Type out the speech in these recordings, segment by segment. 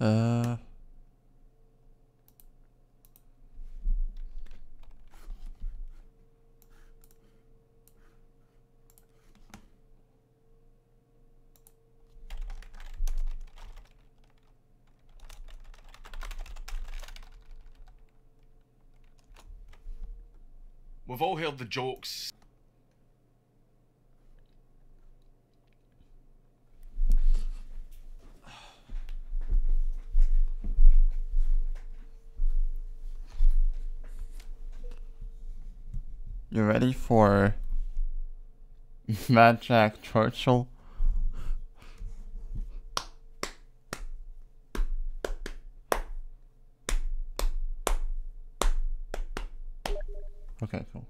Uh, We've all heard the jokes. you ready for Mad Jack Churchill? Okay, cool.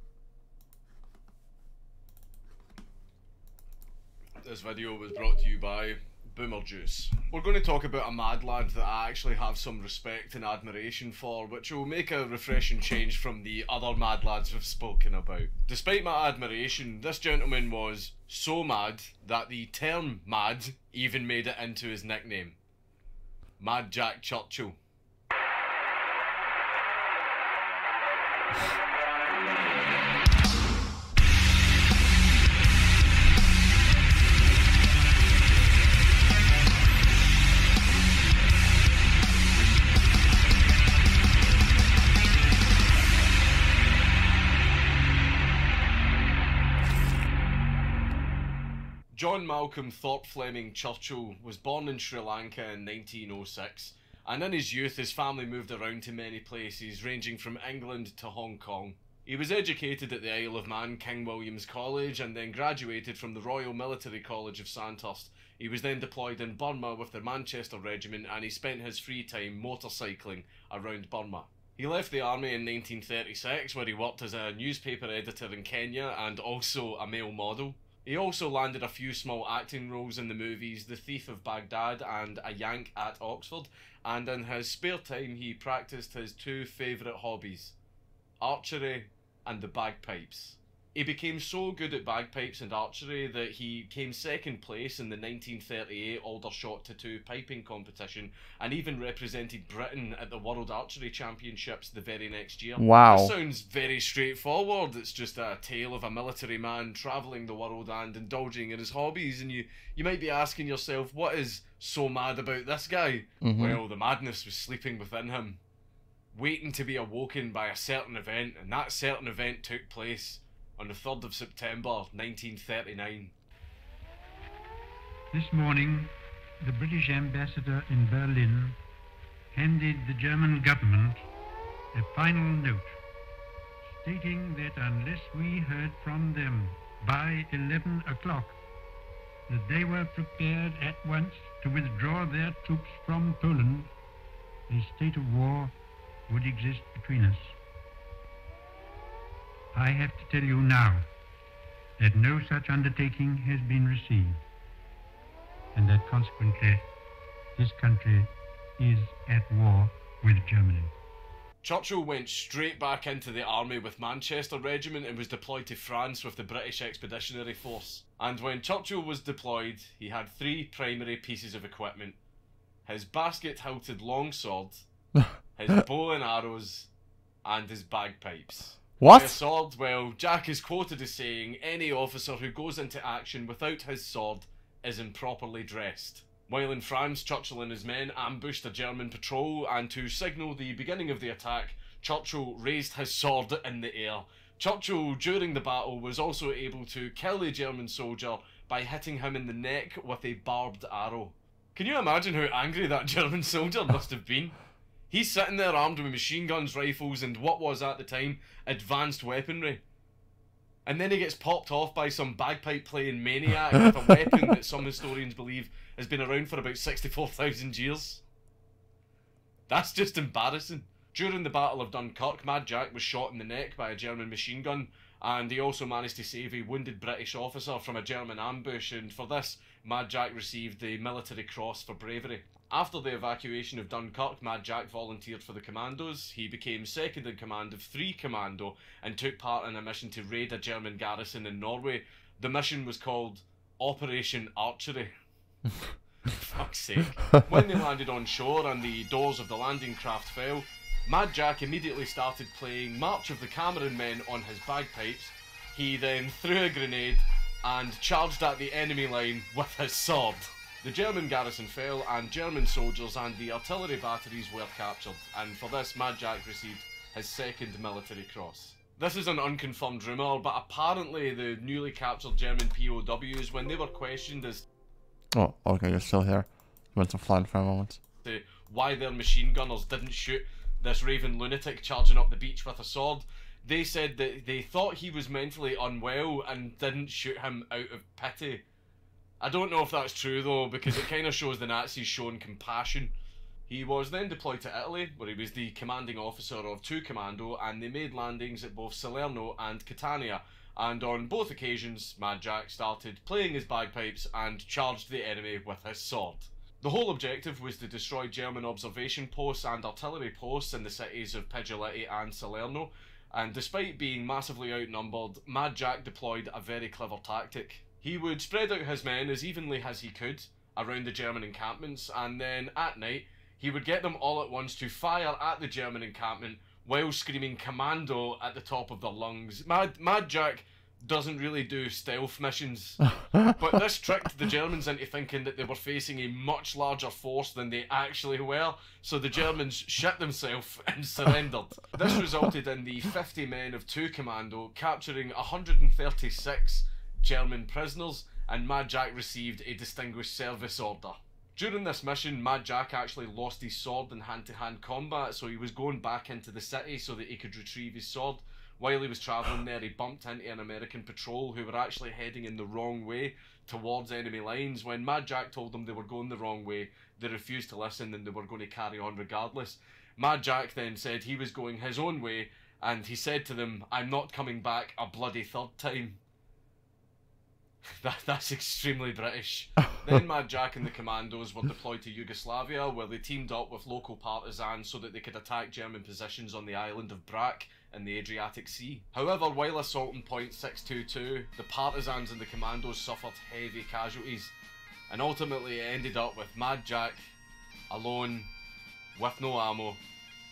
This video was brought to you by Boomer Juice. We're going to talk about a mad lad that I actually have some respect and admiration for, which will make a refreshing change from the other mad lads we've spoken about. Despite my admiration, this gentleman was so mad that the term mad even made it into his nickname. Mad Jack Churchill. John Malcolm Thorpe Fleming Churchill was born in Sri Lanka in 1906, and in his youth his family moved around to many places, ranging from England to Hong Kong. He was educated at the Isle of Man King William's College and then graduated from the Royal Military College of Sandhurst. He was then deployed in Burma with the Manchester Regiment, and he spent his free time motorcycling around Burma. He left the army in 1936, where he worked as a newspaper editor in Kenya and also a male model. He also landed a few small acting roles in the movies The Thief of Baghdad and A Yank at Oxford, and in his spare time he practiced his two favourite hobbies, archery and the bagpipes. He became so good at bagpipes and archery that he came second place in the 1938 Aldershot Tattoo piping competition and even represented Britain at the World Archery Championships the very next year. Wow. This sounds very straightforward. It's just a tale of a military man travelling the world and indulging in his hobbies, and you might be asking yourself, what is so mad about this guy? Well, the madness was sleeping within him, waiting to be awoken by a certain event, and that certain event took place on the 3rd of September 1939. This morning, the British ambassador in Berlin handed the German government a final note stating that unless we heard from them by 11 o'clock, that they were prepared at once to withdraw their troops from Poland, a state of war would exist between us. I have to tell you now that no such undertaking has been received, and that consequently this country is at war with Germany. Churchill went straight back into the army with Manchester Regiment and was deployed to France with the British Expeditionary Force. And when Churchill was deployed, he had three primary pieces of equipment: his basket-hilted longsword, his bow and arrows, and his bagpipes. What? By a sword, well, Jack is quoted as saying, "Any officer who goes into action without his sword is improperly dressed." While in France, Churchill and his men ambushed a German patrol, and to signal the beginning of the attack, Churchill raised his sword in the air. Churchill, during the battle, was also able to kill a German soldier by hitting him in the neck with a barbed arrow. Can you imagine how angry that German soldier must have been? He's sitting there armed with machine guns, rifles, and what was at the time advanced weaponry. And then he gets popped off by some bagpipe playing maniac with a weapon that some historians believe has been around for about 64,000 years. That's just embarrassing. During the Battle of Dunkirk, Mad Jack was shot in the neck by a German machine gun, and he also managed to save a wounded British officer from a German ambush, and for this, Mad Jack received the Military Cross for bravery. After the evacuation of Dunkirk, Mad Jack volunteered for the Commandos. He became second in command of 3 Commando and took part in a mission to raid a German garrison in Norway. The mission was called Operation Archery. Fuck's sake. When they landed on shore and the doors of the landing craft fell, Mad Jack immediately started playing March of the Cameron Men on his bagpipes. He then threw a grenade and charged at the enemy line with his sword. The German garrison fell and German soldiers and the artillery batteries were captured, and for this Mad Jack received his second military cross. This is an unconfirmed rumour, but apparently the newly captured German POWs, when they were questioned as Oh, okay, you're still here. You went to fly for a moment. to why their machine gunners didn't shoot this raving lunatic charging up the beach with a sword, they said that they thought he was mentally unwell and didn't shoot him out of pity. I don't know if that's true though, because it kind of shows the Nazis showing compassion. He was then deployed to Italy, where he was the commanding officer of 2 Commando, and they made landings at both Salerno and Catania, and on both occasions Mad Jack started playing his bagpipes and charged the enemy with his sword. The whole objective was to destroy German observation posts and artillery posts in the cities of Pigoletti and Salerno, and despite being massively outnumbered, Mad Jack deployed a very clever tactic. He would spread out his men as evenly as he could around the German encampments, and then at night he would get them all at once to fire at the German encampment while screaming "Commando" at the top of their lungs. Mad Jack doesn't really do stealth missions, but this tricked the Germans into thinking that they were facing a much larger force than they actually were, so the Germans shit themselves and surrendered. This resulted in the 50 men of 2 Commando capturing 136 German prisoners, and Mad Jack received a Distinguished Service Order. During this mission, Mad Jack actually lost his sword in hand-to-hand combat, so he was going back into the city so that he could retrieve his sword. While he was travelling there, he bumped into an American patrol who were actually heading in the wrong way towards enemy lines. When Mad Jack told them they were going the wrong way, they refused to listen and they were going to carry on regardless. Mad Jack then said he was going his own way, and he said to them, "I'm not coming back a bloody third time." That's extremely British. Then Mad Jack and the Commandos were deployed to Yugoslavia, where they teamed up with local partisans so that they could attack German positions on the island of Brac in the Adriatic Sea. However, while assaulting Point 622, the partisans and the Commandos suffered heavy casualties, and ultimately it ended up with Mad Jack alone, with no ammo,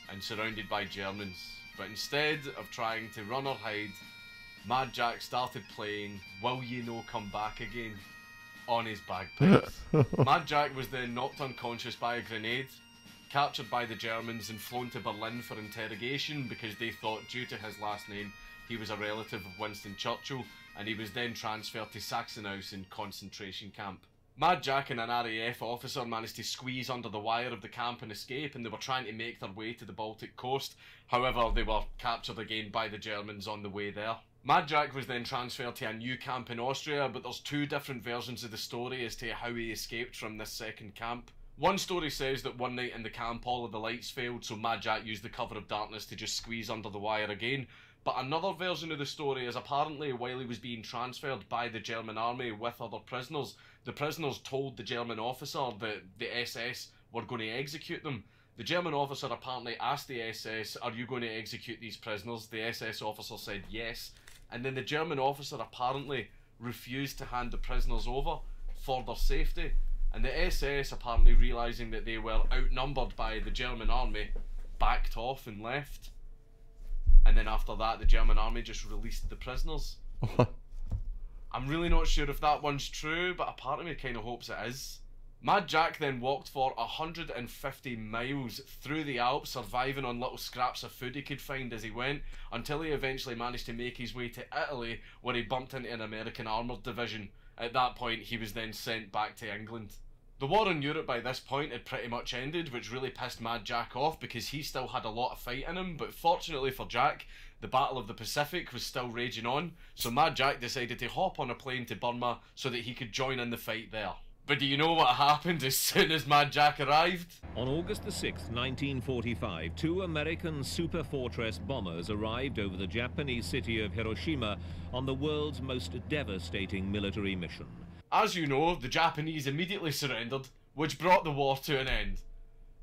and surrounded by Germans. But instead of trying to run or hide, Mad Jack started playing "Will Ye No Come Back Again" on his bagpipes. Mad Jack was then knocked unconscious by a grenade, captured by the Germans and flown to Berlin for interrogation because they thought, due to his last name, he was a relative of Winston Churchill, and he was then transferred to Sachsenhausen concentration camp. Mad Jack and an RAF officer managed to squeeze under the wire of the camp and escape, and they were trying to make their way to the Baltic coast. However, they were captured again by the Germans on the way there. Mad Jack was then transferred to a new camp in Austria, but there's 2 different versions of the story as to how he escaped from this second camp. One story says that one night in the camp all of the lights failed, so Mad Jack used the cover of darkness to just squeeze under the wire again. But another version of the story is apparently while he was being transferred by the German army with other prisoners, the prisoners told the German officer that the SS were going to execute them. The German officer apparently asked the SS, "Are you going to execute these prisoners?" The SS officer said yes, and then the German officer apparently refused to hand the prisoners over for their safety, and the SS, apparently realising that they were outnumbered by the German army, backed off and left. And then after that, the German army just released the prisoners. I'm really not sure if that one's true, but a part of me kind of hopes it is. Mad Jack then walked for 150 miles through the Alps, surviving on little scraps of food he could find as he went, until he eventually managed to make his way to Italy, where he bumped into an American armoured division. At that point, he was then sent back to England. The war in Europe by this point had pretty much ended, which really pissed Mad Jack off because he still had a lot of fight in him, but fortunately for Jack, the Battle of the Pacific was still raging on, so Mad Jack decided to hop on a plane to Burma so that he could join in the fight there. But do you know what happened as soon as Mad Jack arrived? On August the 6th, 1945, 2 American Super Fortress bombers arrived over the Japanese city of Hiroshima on the world's most devastating military mission. As you know, the Japanese immediately surrendered, which brought the war to an end.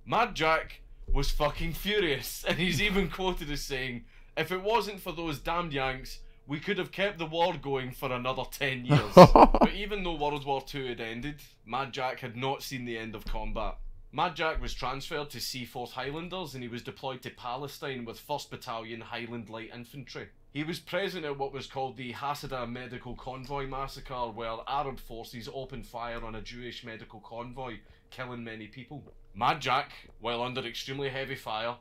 Mad Jack was fucking furious, and he's even quoted as saying, "If it wasn't for those damned Yanks, we could have kept the war going for another 10 years. But even though World War II had ended, Mad Jack had not seen the end of combat. Mad Jack was transferred to Seaforth Highlanders and he was deployed to Palestine with 1st Battalion Highland Light Infantry. He was present at what was called the Hasidah Medical Convoy Massacre, where Arab forces opened fire on a Jewish medical convoy, killing many people. Mad Jack, while under extremely heavy fire,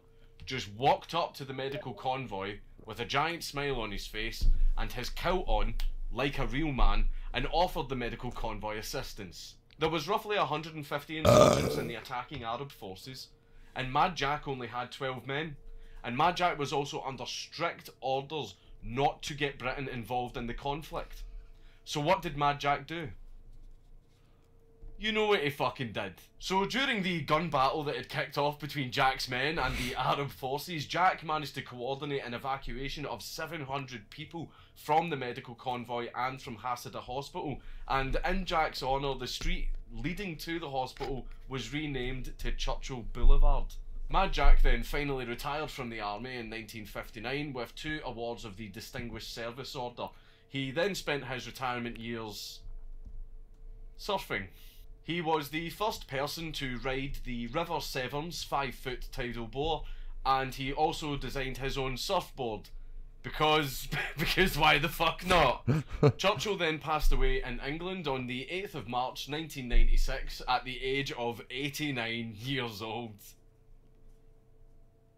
just walked up to the medical convoy with a giant smile on his face and his coat on, like a real man, and offered the medical convoy assistance. There was roughly 150 insurgents in the attacking Arab forces, and Mad Jack only had 12 men. And Mad Jack was also under strict orders not to get Britain involved in the conflict. So what did Mad Jack do? You know what he fucking did. So during the gun battle that had kicked off between Jack's men and the Arab forces, Jack managed to coordinate an evacuation of 700 people from the medical convoy and from Hasidah Hospital, and in Jack's honour, the street leading to the hospital was renamed to Churchill Boulevard. Mad Jack then finally retired from the army in 1959 with 2 awards of the Distinguished Service Order. He then spent his retirement years surfing. He was the first person to ride the River Severn's 5-foot tidal bore, and he also designed his own surfboard. Because why the fuck not? Churchill then passed away in England on the 8th of March 1996 at the age of 89 years old.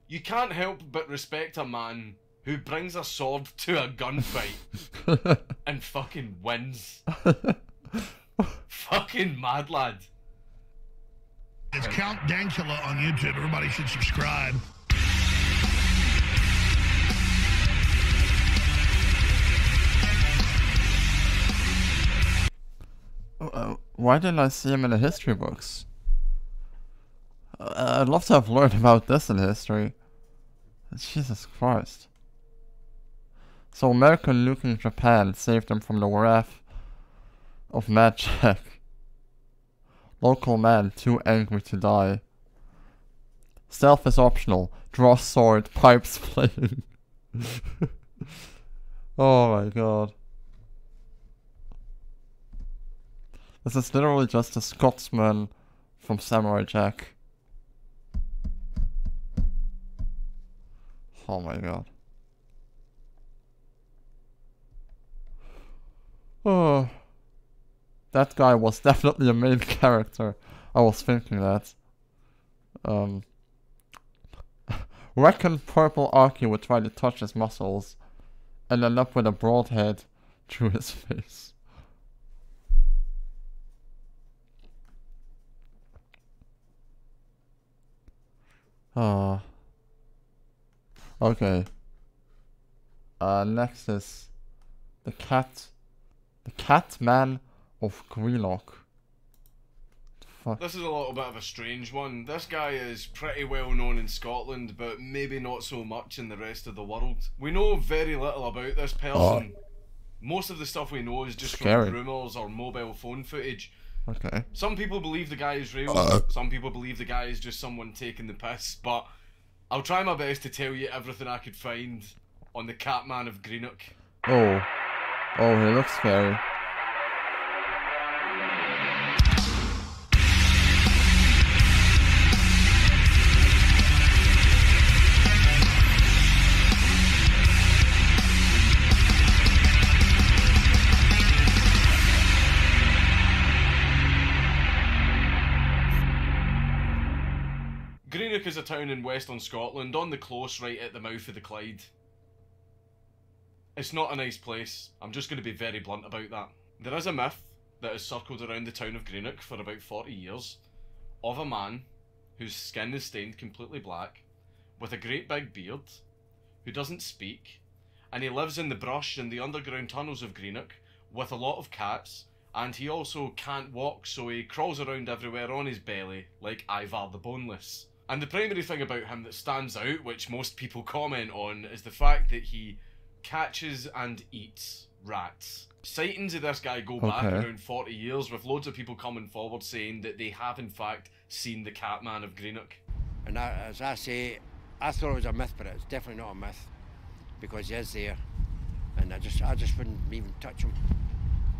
You can't help but respect a man who brings a sword to a gunfight and fucking wins. Fucking mad lad. It's Count Dankula on YouTube. Everybody should subscribe. Why didn't I see him in the history books? I'd love to have learned about this in history. Jesus Christ. So American nuking Japan saved them from the wrath of Mad Jack. Local man too angry to die. Stealth is optional. Draw sword, pipes playing. Oh my god. This is literally just a Scotsman from Samurai Jack. Oh my god. Oh. That guy was definitely a main character. I was thinking that. Reckon Purple Archie would try to touch his muscles and end up with a broad head through his face. Ah. Okay. Next is the Catman of Greenock. Fuck. This is a little bit of a strange one. This guy is pretty well known in Scotland, but maybe not so much in the rest of the world. We know very little about this person. Most of the stuff we know is just from rumours or mobile phone footage. Okay. Some people believe the guy is real, some people believe the guy is just someone taking the piss, but I'll try my best to tell you everything I could find on the Catman of Greenock. Oh. Oh, he looks scary. Greenock is a town in western Scotland, on the close right at the mouth of the Clyde. It's not a nice place. I'm just going to be very blunt about that. There is a myth that has circled around the town of Greenock for about 40 years of a man whose skin is stained completely black, with a great big beard, who doesn't speak, and he lives in the brush and the underground tunnels of Greenock with a lot of cats, and he also can't walk, so he crawls around everywhere on his belly like Ivar the Boneless. And the primary thing about him that stands out, which most people comment on, is the fact that he catches and eats rats. Sightings of this guy go back around 40 years, with loads of people coming forward saying that they have in fact seen the Catman of Greenock. And as I say, I thought it was a myth, but it's definitely not a myth, because he is there. and I just wouldn't even touch him.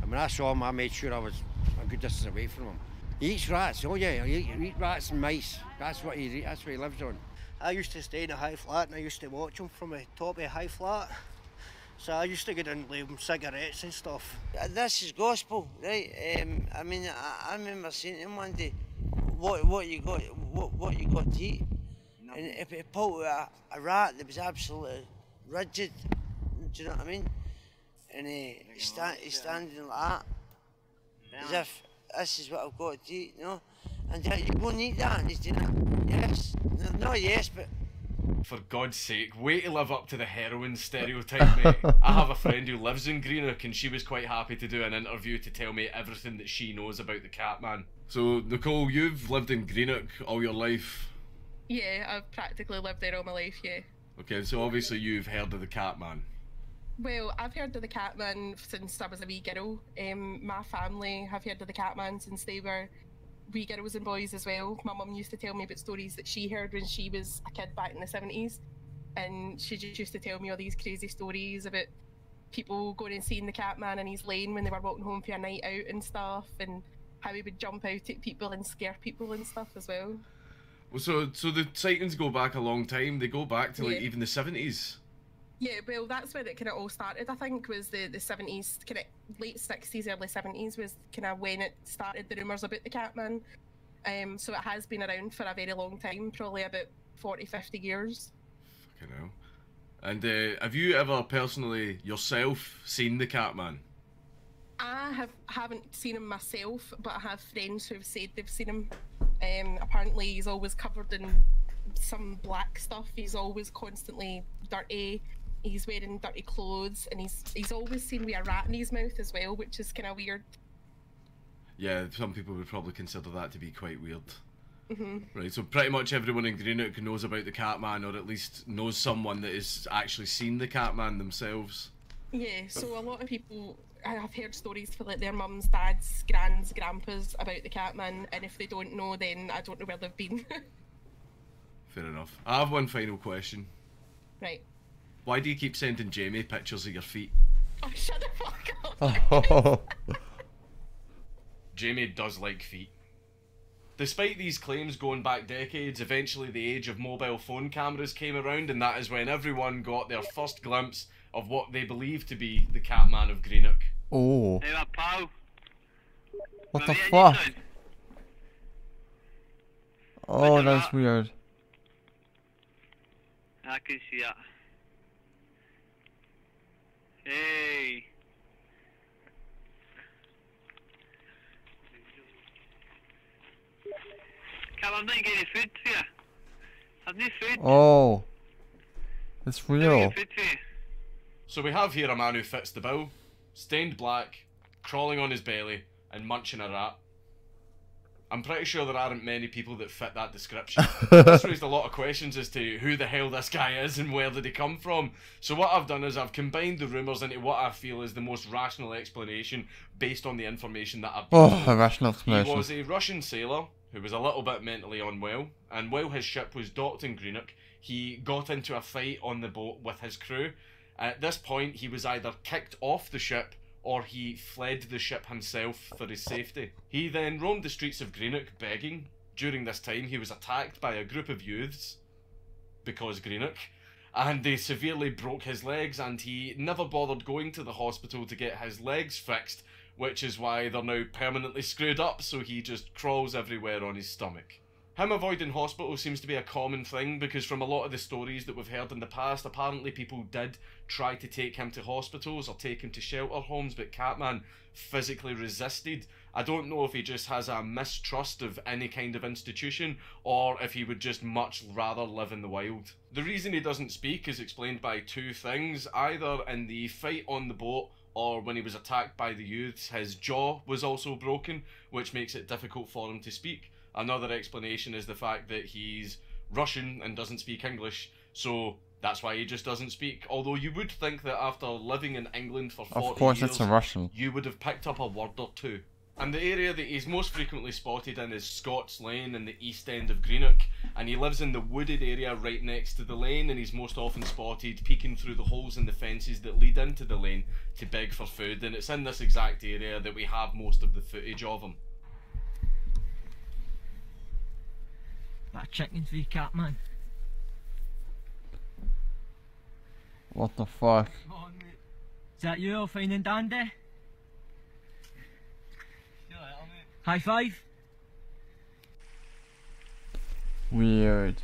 And when I saw him, I made sure I was a good distance away from him. He eats rats. Oh yeah, he eats rats and mice. That's what he lives on. I used to stay in a high flat, and I used to watch him from the top of a high flat. So I used to get in and leave him cigarettes and stuff. This is gospel, right? I mean, I remember saying to him one day, what you got to eat? No. And if he pulled a rat that was absolutely rigid, do you know what I mean? And he's standing like that, as if this is what I've got to eat, you know? And you won't eat that, and he's doing it. Yes, no, yes, but. For God's sake, way to live up to the heroin stereotype, mate. I have a friend who lives in Greenock, and she was quite happy to do an interview to tell me everything that she knows about the Catman. So, Nicole, you've lived in Greenock all your life? Yeah, I've practically lived there all my life, yeah. Okay, so obviously you've heard of the Catman. Well, I've heard of the Catman since I was a wee girl. My family have heard of the Catman since they were wee girls and boys as well. My mum used to tell me about stories that she heard when she was a kid back in the 70s, and she just used to tell me all these crazy stories about people going and seeing the Catman in his lane when they were walking home for a night out and stuff, and how he would jump out at people and scare people and stuff as well. Well, so the sightings go back a long time. They go back to like even the 70s. Yeah, well, that's where it kind of all started, I think, was the 70s, kind of late 60s, early 70s was kind of when it started, the rumours about the Catman. So it has been around for a very long time, probably about 40, 50 years. Fucking hell. And have you ever personally, yourself, seen the Catman? I haven't seen him myself, but I have friends who have said they've seen him. Apparently he's always covered in some black stuff, he's always constantly dirty. He's wearing dirty clothes, and he's always seen with a rat in his mouth as well, which is kind of weird. Yeah, some people would probably consider that to be quite weird. Mm-hmm. Right, so pretty much everyone in Greenock knows about the Catman, or at least knows someone that has actually seen the Catman themselves. Yeah, so a lot of people have heard stories for like their mums, dads, grands, grandpas about the Catman, and if they don't know, then I don't know where they've been. Fair enough. I have one final question. Right. Why do you keep sending Jamie pictures of your feet? Oh, shut the fuck up! Jamie does like feet. Despite these claims going back decades, eventually the age of mobile phone cameras came around, and that is when everyone got their first glimpse of what they believed to be the Catman of Greenock. Oh. Hey, pal. What the fuck? Oh, that's weird. I can see that. Hey. Cal, I'm not getting any food for you. I've no food. Oh. It's I'm not real. getting food for you. So we have here a man who fits the bill. Stained black, crawling on his belly, and munching a rat. I'm pretty sure there aren't many people that fit that description. This raised a lot of questions as to who the hell this guy is and where did he come from. So what I've done is I've combined the rumours into what I feel is the most rational explanation based on the information that I've been Oh, a rational He explanation. was a Russian sailor who was a little bit mentally unwell, and while his ship was docked in Greenock, he got into a fight on the boat with his crew. At this point, he was either kicked off the ship or he fled the ship himself for his safety. He then roamed the streets of Greenock begging. During this time, he was attacked by a group of youths, because Greenock, and they severely broke his legs, and he never bothered going to the hospital to get his legs fixed, which is why they're now permanently screwed up, so he just crawls everywhere on his stomach. Him avoiding hospital seems to be a common thing, because from a lot of the stories that we've heard in the past, apparently people did try to take him to hospitals or take him to shelter homes, but Catman physically resisted. I don't know if he just has a mistrust of any kind of institution, or if he would just much rather live in the wild. The reason he doesn't speak is explained by two things. Either in the fight on the boat, or when he was attacked by the youths, his jaw was also broken, which makes it difficult for him to speak. Another explanation is the fact that he's Russian and doesn't speak English, so that's why he just doesn't speak. Although you would think that after living in England for 40 Of course, years, it's a Russian. you would have picked up a word or two. And the area that he's most frequently spotted in is Scott's Lane in the east end of Greenock, and he lives in the wooded area right next to the lane, and he's most often spotted peeking through the holes in the fences that lead into the lane to beg for food, and it's in this exact area that we have most of the footage of him. That chickens for you, Catman. What the fuck? Come on, mate. Is that you all fine and dandy? High five. Weird.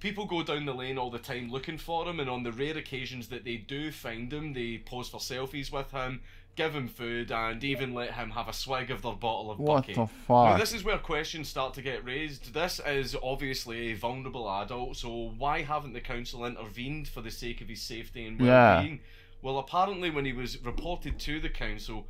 People go down the lane all the time looking for him, and on the rare occasions that they do find him, they pose for selfies with him, give him food, and even let him have a swig of their bottle of What bucky. the fuck? Now, this is where questions start to get raised. This is obviously a vulnerable adult, so why haven't the council intervened for the sake of his safety and well-being? Well, apparently when he was reported to the council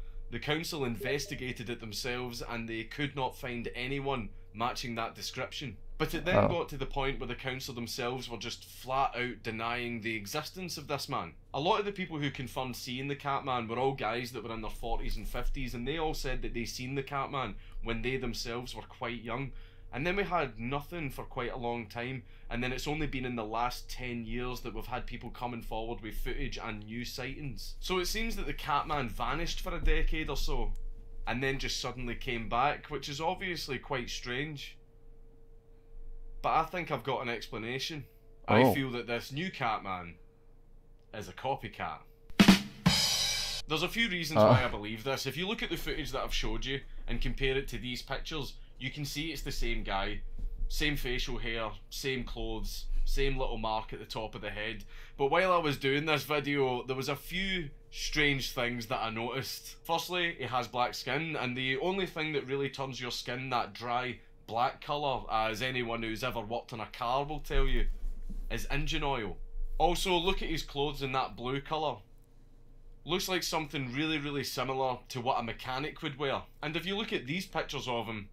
investigated it themselves and they could not find anyone matching that description. But it then got to the point where the council themselves were just flat out denying the existence of this man. A lot of the people who confirmed seeing the Catman were all guys that were in their 40s and 50s, and they all said that they seen the Catman when they themselves were quite young. And then we had nothing for quite a long time, and then it's only been in the last 10 years that we've had people coming forward with footage and new sightings. So it seems that the Catman vanished for a decade or so, and then just suddenly came back, which is obviously quite strange. But I think I've got an explanation. I feel that this new Catman is a copycat. There's a few reasons why I believe this. If you look at the footage that I've showed you and compare it to these pictures, you can see it's the same guy, same facial hair, same clothes, same little mark at the top of the head. But while I was doing this video, there was a few strange things that I noticed. Firstly, he has black skin, and the only thing that really turns your skin that dry black colour, as anyone who's ever worked on a car will tell you, is engine oil. Also, look at his clothes in that blue colour. Looks like something really similar to what a mechanic would wear. And if you look at these pictures of him,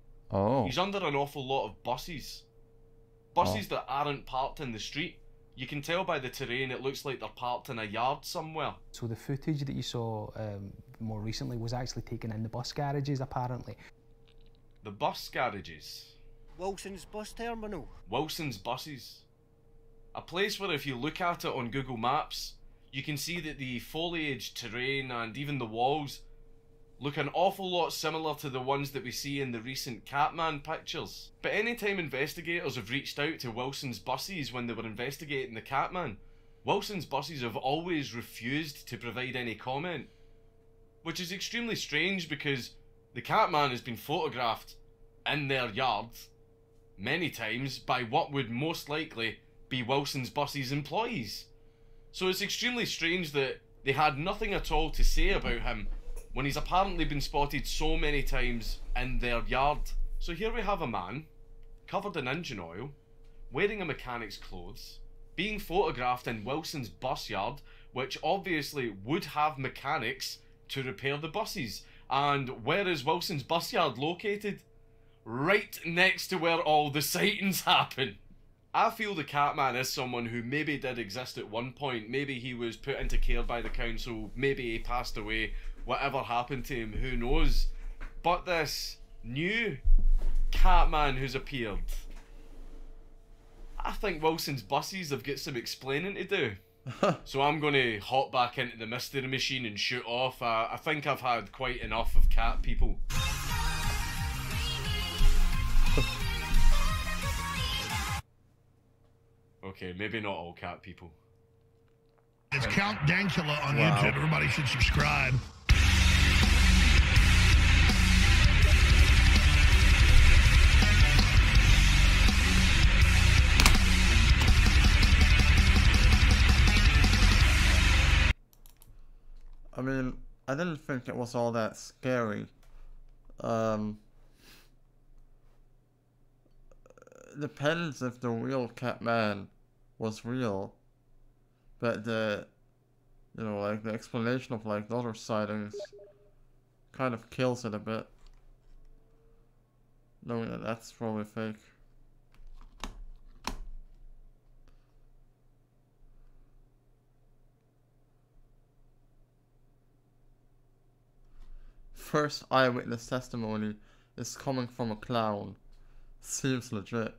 he's under an awful lot of buses. Buses that aren't parked in the street. You can tell by the terrain it looks like they're parked in a yard somewhere. So the footage that you saw more recently was actually taken in the bus garages, apparently. The bus garages? Wilson's bus terminal. Wilson's buses. A place where if you look at it on Google Maps, you can see that the foliage, terrain and even the walls look an awful lot similar to the ones that we see in the recent Catman pictures. But anytime investigators have reached out to Wilson's buses when they were investigating the Catman, Wilson's buses have always refused to provide any comment. Which is extremely strange because the Catman has been photographed in their yard many times by what would most likely be Wilson's buses employees. So it's extremely strange that they had nothing at all to say about him when he's apparently been spotted so many times in their yard. So here we have a man, covered in engine oil, wearing a mechanic's clothes, being photographed in Wilson's bus yard, which obviously would have mechanics to repair the buses. And where is Wilson's bus yard located? Right next to where all the sightings happen. I feel the Catman is someone who maybe did exist at one point. Maybe he was put into care by the council, maybe he passed away. Whatever happened to him, who knows? But this new Catman who's appeared, I think Wilson's buses have got some explaining to do. So I'm going to hop back into the mystery machine and shoot off. I think I've had quite enough of cat people. Okay, maybe not all cat people. It's Count Dankula on YouTube. Everybody should subscribe. I mean, I didn't think it was all that scary. Depends if the real Catman was real, but the, you know, like the explanation of like the other sightings kind of kills it a bit, knowing that that's probably fake. first eyewitness testimony is coming from a clown. Seems legit.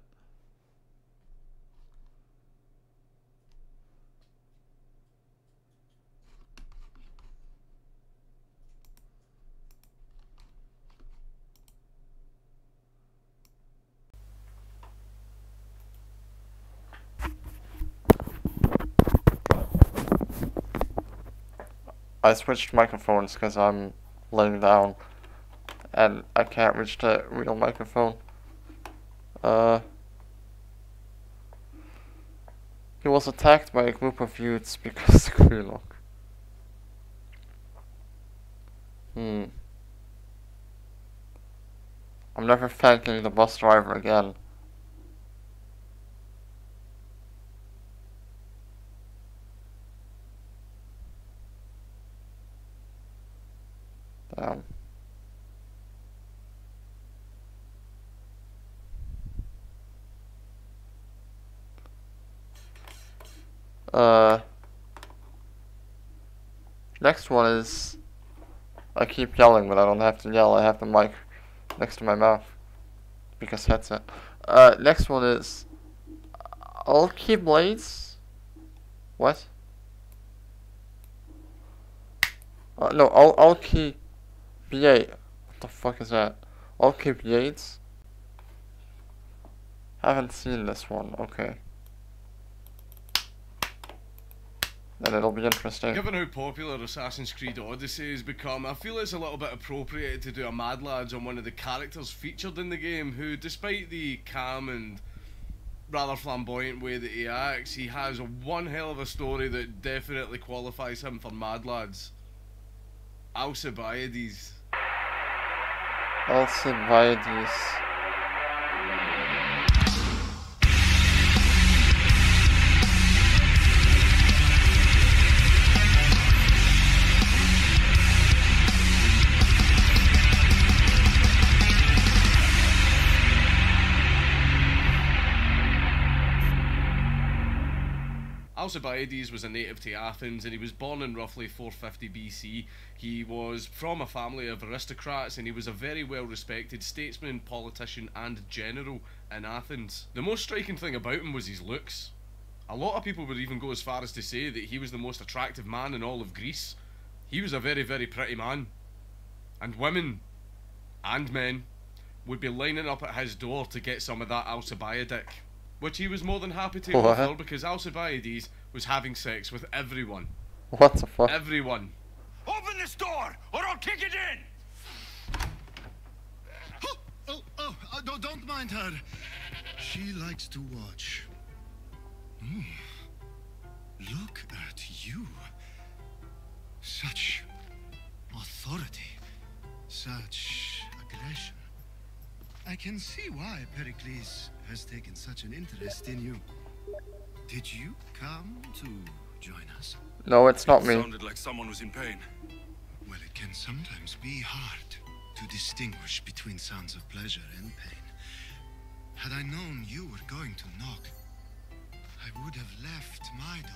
I switched microphones because I'm laying down and I can't reach the real microphone. He was attacked by a group of youths because of Krulok. I'm never thanking the bus driver again. Damn. Next one is, I keep yelling, but I don't have to yell. I have the mic next to my mouth because headset. Next one is Alki Blades. What? No, Alki B8. What the fuck is that? Alki B8s? Haven't seen this one. Okay. Then it'll be interesting. Given how popular Assassin's Creed Odyssey has become, I feel it's a little bit appropriate to do a Mad Lads on one of the characters featured in the game who, despite the calm and rather flamboyant way that he acts, he has one hell of a story that definitely qualifies him for Mad Lads. Alcibiades. Alcibiades. Alcibiades was a native to Athens and he was born in roughly 450 BC. He was from a family of aristocrats and he was a very well respected statesman, politician and general in Athens. The most striking thing about him was his looks. A lot of people would even go as far as to say that he was the most attractive man in all of Greece. He was a very, very pretty man. And women and men would be lining up at his door to get some of that Alcibiadic. Which he was more than happy to offer because Alcibiades was having sex with everyone. What the fuck? Everyone. Open this door or I'll kick it in! Don't mind her. She likes to watch. Look at you. Such authority. Such aggression. I can see why Pericles has taken such an interest in you. Did you come to join us? No, it's not me. It sounded like someone was in pain. Well, it can sometimes be hard to distinguish between sounds of pleasure and pain. Had I known you were going to knock, I would have left my door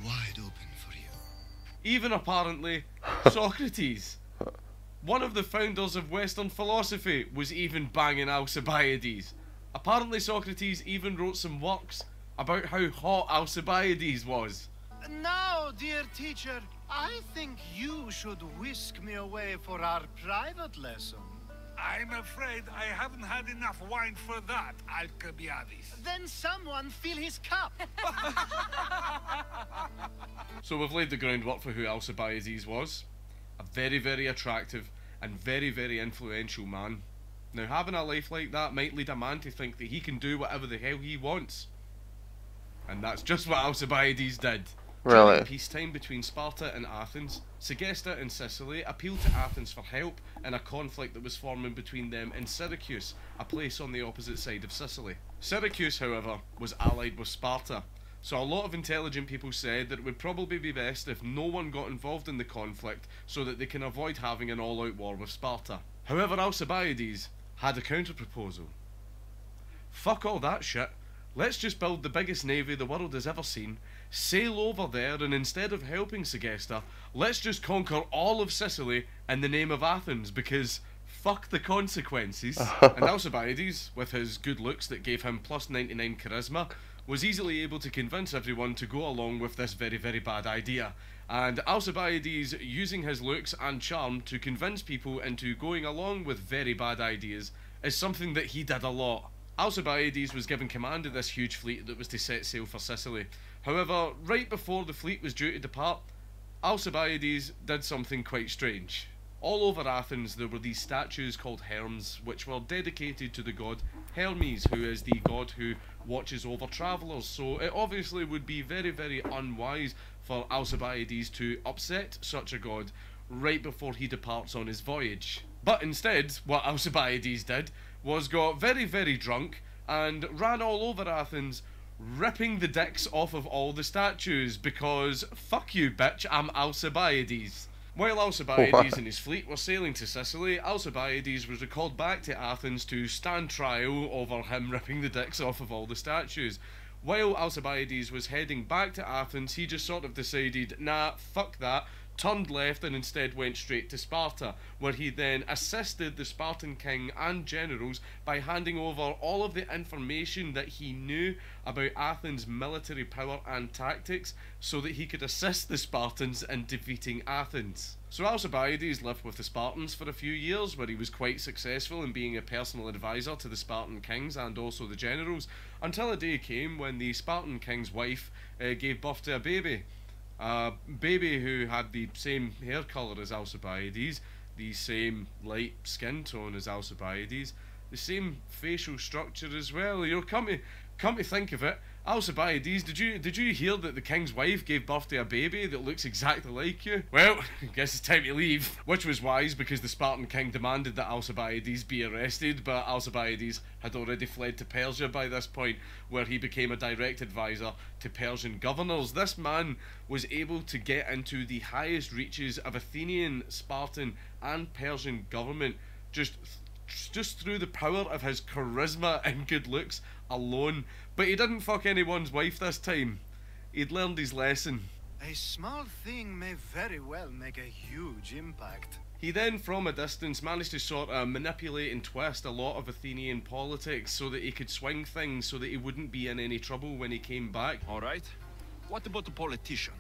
wide open for you. Even apparently Socrates, one of the founders of Western philosophy, was even banging Alcibiades. Apparently Socrates even wrote some works about how hot Alcibiades was. Now, dear teacher, I think you should whisk me away for our private lesson. I'm afraid I haven't had enough wine for that, Alcibiades. Then someone fill his cup. So we've laid the groundwork for who Alcibiades was. A very, very attractive and very, very influential man. Now, having a life like that might lead a man to think that he can do whatever the hell he wants. And that's just what Alcibiades did. Really? During peacetime between Sparta and Athens, Segesta and Sicily appealed to Athens for help in a conflict that was forming between them and Syracuse, a place on the opposite side of Sicily. Syracuse, however, was allied with Sparta, so a lot of intelligent people said that it would probably be best if no one got involved in the conflict so that they can avoid having an all-out war with Sparta. However, Alcibiades had a counter-proposal. Fuck all that shit. let's just build the biggest navy the world has ever seen, sail over there, and instead of helping Segesta, let's just conquer all of Sicily in the name of Athens, because fuck the consequences. And Alcibiades, with his good looks that gave him plus 99 charisma, was easily able to convince everyone to go along with this very, very bad idea. And Alcibiades, using his looks and charm to convince people into going along with very bad ideas, is something that he did a lot. Alcibiades was given command of this huge fleet that was to set sail for Sicily. However, right before the fleet was due to depart, Alcibiades did something quite strange. All over Athens there were these statues called Hermes, which were dedicated to the god Hermes, who is the god who watches over travellers. So it obviously would be very, very unwise for Alcibiades to upset such a god right before he departs on his voyage. But instead, what Alcibiades did was got very, very drunk and ran all over Athens, ripping the dicks off of all the statues, because fuck you bitch, I'm Alcibiades. While Alcibiades and his fleet were sailing to Sicily, Alcibiades was recalled back to Athens to stand trial over him ripping the dicks off of all the statues. While Alcibiades was heading back to Athens, he just sort of decided, nah, fuck that, turned left and instead went straight to Sparta, where he then assisted the Spartan king and generals by handing over all of the information that he knew about Athens' military power and tactics, so that he could assist the Spartans in defeating Athens. So Alcibiades lived with the Spartans for a few years, where he was quite successful in being a personal advisor to the Spartan kings and also the generals, until a day came when the Spartan king's wife gave birth to a baby. A baby who had the same hair colour as Alcibiades, the same light skin tone as Alcibiades, the same facial structure as well. You know, come to think of it, Alcibiades, did you hear that the king's wife gave birth to a baby that looks exactly like you? Well, I guess it's time to leave. Which was wise, because the Spartan king demanded that Alcibiades be arrested, but Alcibiades had already fled to Persia by this point, where he became a direct advisor to Persian governors. This man was able to get into the highest reaches of Athenian, Spartan and Persian government just through the power of his charisma and good looks alone. But he didn't fuck anyone's wife this time. He'd learned his lesson. A small thing may very well make a huge impact. He then, from a distance, managed to sort of manipulate and twist a lot of Athenian politics so that he could swing things so that he wouldn't be in any trouble when he came back. Alright. What about the politician?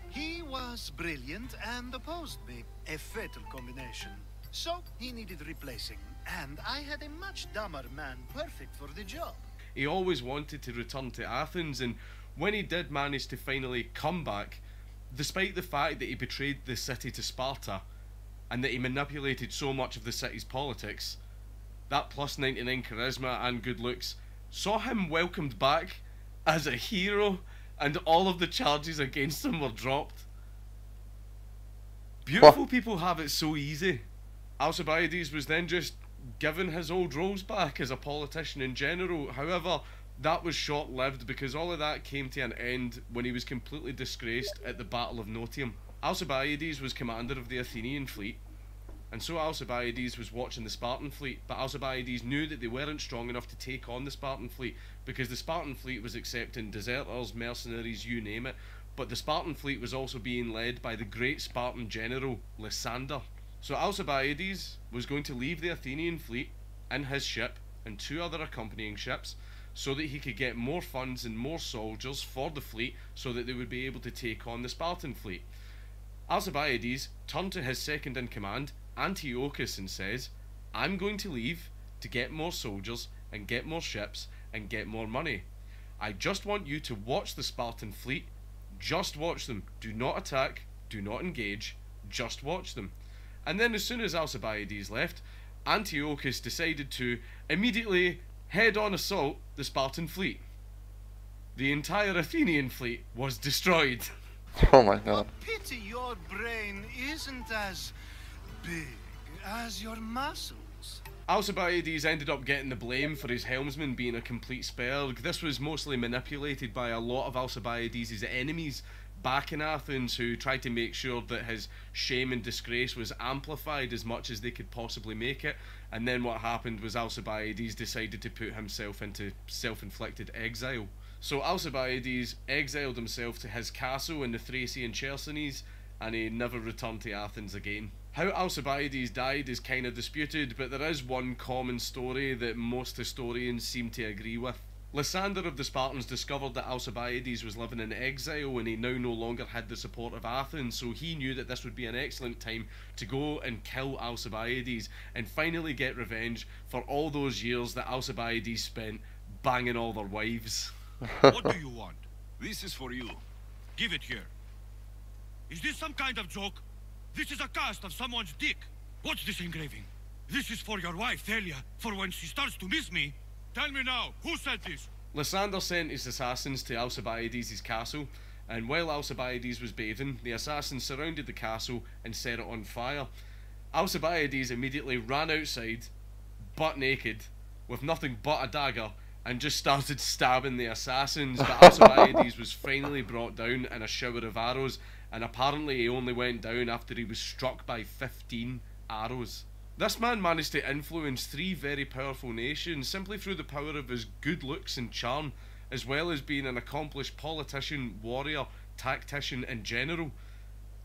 He was brilliant and opposed me. A fatal combination. So he needed replacing, and I had a much dumber man perfect for the job. He always wanted to return to Athens, and when he did manage to finally come back, despite the fact that he betrayed the city to Sparta, and that he manipulated so much of the city's politics, that plus 99 charisma and good looks saw him welcomed back as a hero, and all of the charges against him were dropped. Beautiful people have it so easy. Alcibiades was then just given his old roles back as a politician in general. However, that was short-lived, because all of that came to an end when he was completely disgraced at the Battle of Notium. Alcibiades was commander of the Athenian fleet, and so Alcibiades was watching the Spartan fleet, but Alcibiades knew that they weren't strong enough to take on the Spartan fleet, because the Spartan fleet was accepting deserters, mercenaries, you name it, but the Spartan fleet was also being led by the great Spartan general, Lysander. So Alcibiades was going to leave the Athenian fleet in his ship and 2 other accompanying ships, so that he could get more funds and more soldiers for the fleet, so that they would be able to take on the Spartan fleet. Alcibiades turned to his second in command, Antiochus, and says, I'm going to leave to get more soldiers and get more ships and get more money. I just want you to watch the Spartan fleet. Just watch them. Do not attack. Do not engage. Just watch them. And then as soon as Alcibiades left, Antiochus decided to immediately head-on assault the Spartan fleet. The entire Athenian fleet was destroyed. Oh my god. Pity your brain isn't as big as your muscles. Alcibiades ended up getting the blame for his helmsman being a complete sperg. This was mostly manipulated by a lot of Alcibiades' enemies, back in Athens who tried to make sure that his shame and disgrace was amplified as much as they could possibly make it. And then what happened was Alcibiades decided to put himself into self-inflicted exile. So Alcibiades exiled himself to his castle in the Thracian Chersonese, and he never returned to Athens again. How Alcibiades died is kind of disputed, but there is one common story that most historians seem to agree with. Lysander of the Spartans discovered that Alcibiades was living in exile and he now no longer had the support of Athens, so he knew that this would be an excellent time to go and kill Alcibiades and finally get revenge for all those years that Alcibiades spent banging all their wives. What do you want? This is for you. Give it here. Is this some kind of joke? This is a cast of someone's dick. What's this engraving? This is for your wife, Thalia, for when she starts to miss me. Tell me now, who said this? Lysander sent his assassins to Alcibiades' castle, and while Alcibiades was bathing, the assassins surrounded the castle and set it on fire. Alcibiades immediately ran outside, butt naked, with nothing but a dagger, and just started stabbing the assassins, but Alcibiades was finally brought down in a shower of arrows, and apparently he only went down after he was struck by 15 arrows. This man managed to influence 3 very powerful nations simply through the power of his good looks and charm, as well as being an accomplished politician, warrior, tactician and general.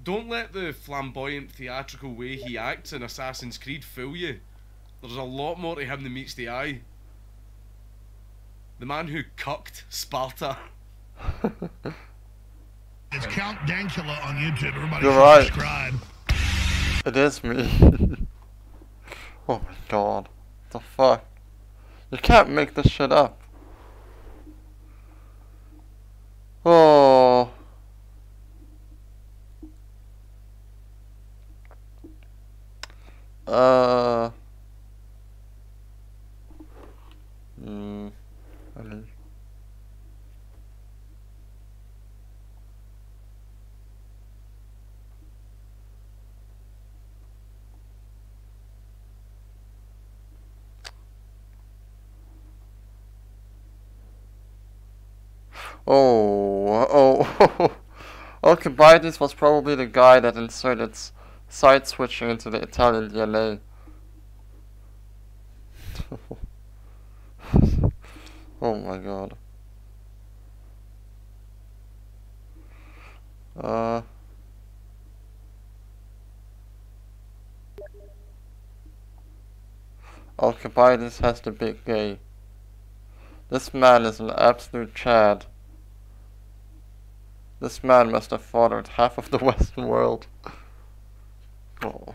Don't let the flamboyant theatrical way he acts in Assassin's Creed fool you. There's a lot more to him than meets the eye. The man who cucked Sparta. It's Count Dankula on YouTube. Everybody You're right. subscribe. It is me. Oh my god. What the fuck? You can't make this shit up. Oh. Ali. Oh. Alcibiades was probably the guy that inserted side switching into the Italian DLA. Oh my god. Alcibiades has the big gay. This man is an absolute Chad. This man must have fathered half of the Western world. Oh.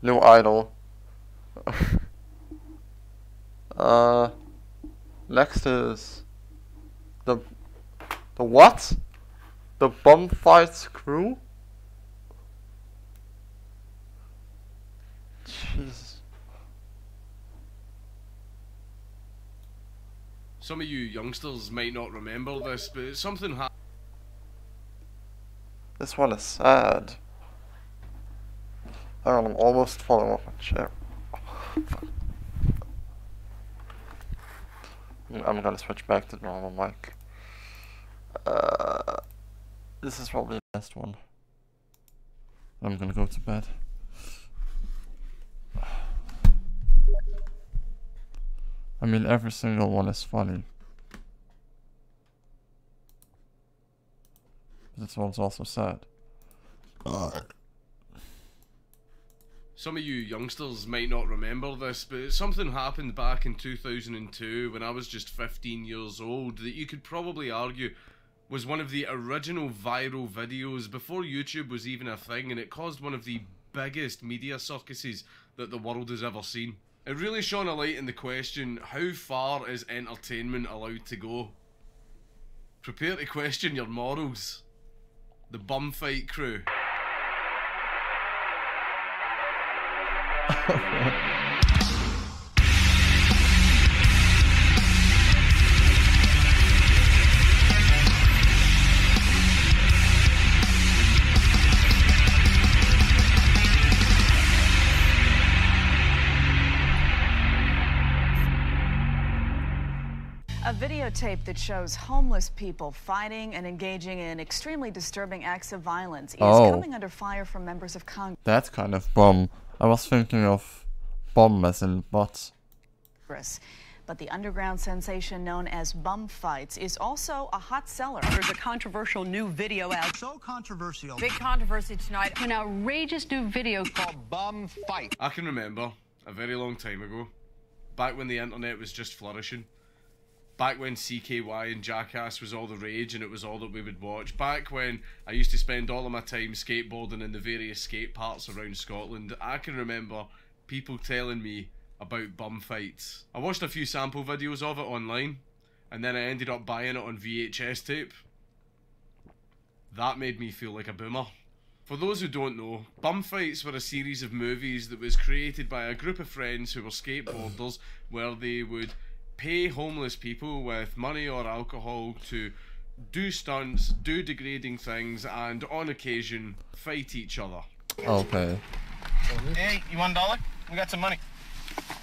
New idol. Next is the what? The Bum Fights crew? Jesus. Some of you youngsters might not remember this, but something happened. This one is sad. Hang on, I'm almost falling off my chair. I'm gonna switch back to normal mic. This is probably the last one. I'm gonna go to bed. I mean, every single one is funny. This one's also sad. Some of you youngsters might not remember this, but something happened back in 2002 when I was just 15 years old that you could probably argue was one of the original viral videos before YouTube was even a thing, and it caused one of the biggest media circuses that the world has ever seen. It really shone a light in the question, how far is entertainment allowed to go? Prepare to question your morals. The Bum Fight crew. A video videotape that shows homeless people fighting and engaging in extremely disturbing acts of violence is coming under fire from members of Congress. That's kind of bomb. I was thinking of bomb as in bots. But the underground sensation known as bum fights is also a hot seller. There's a controversial new video out. So controversial. Big controversy tonight. An outrageous new video called Bum Fight. I can remember a very long time ago, back when the internet was just flourishing, back when CKY and Jackass was all the rage and it was all that we would watch, back when I used to spend all of my time skateboarding in the various skate parks around Scotland, I can remember people telling me about bum fights. I watched a few sample videos of it online, and then I ended up buying it on VHS tape. That made me feel like a boomer. For those who don't know, Bum Fights were a series of movies that was created by a group of friends who were skateboarders, where they would pay homeless people with money or alcohol to do stunts, do degrading things, and on occasion fight each other. Okay. Hey, you want $1? We got some money.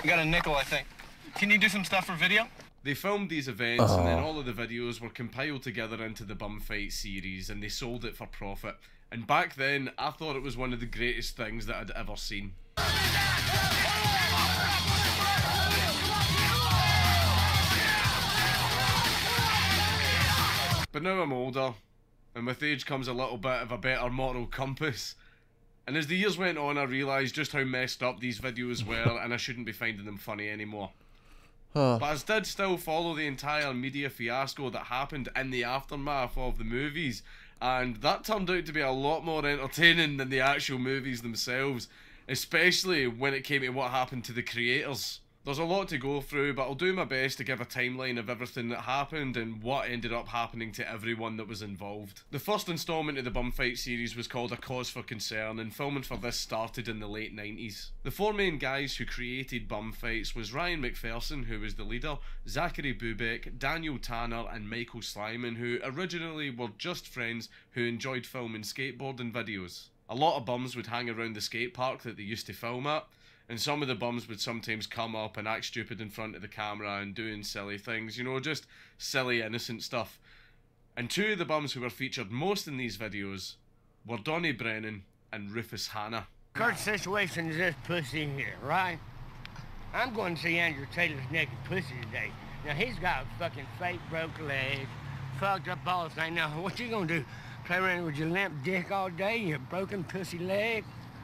We got a nickel, I think. Can you do some stuff for video? They filmed these events and then all of the videos were compiled together into the Bum Fight series and they sold it for profit. And back then, I thought it was one of the greatest things that I'd ever seen. But now I'm older, and with age comes a little bit of a better moral compass. And as the years went on, I realised just how messed up these videos were, and I shouldn't be finding them funny anymore. But I did still follow the entire media fiasco that happened in the aftermath of the movies, and that turned out to be a lot more entertaining than the actual movies themselves, especially when it came to what happened to the creators. There's a lot to go through, but I'll do my best to give a timeline of everything that happened and what ended up happening to everyone that was involved. The first instalment of the Bum Fight series was called A Cause for Concern, and filming for this started in the late 90s. The four main guys who created Bum Fights was Ryan McPherson, who was the leader, Zachary Bubeck, Daniel Tanner and Michael Slyman, who originally were just friends who enjoyed filming skateboarding videos. A lot of bums would hang around the skate park that they used to film at, and some of the bums would sometimes come up and act stupid in front of the camera and doing silly things, you know, just silly, innocent stuff. And two of the bums who were featured most in these videos were Donnie Brennan and Rufus Hanna. Current situation is this pussy here, right? I'm going to see Andrew Taylor's naked pussy today. Now, he's got a fucking fake broke leg, fucked up balls. Now, what you gonna do? Play around with your limp dick all day, your broken pussy leg?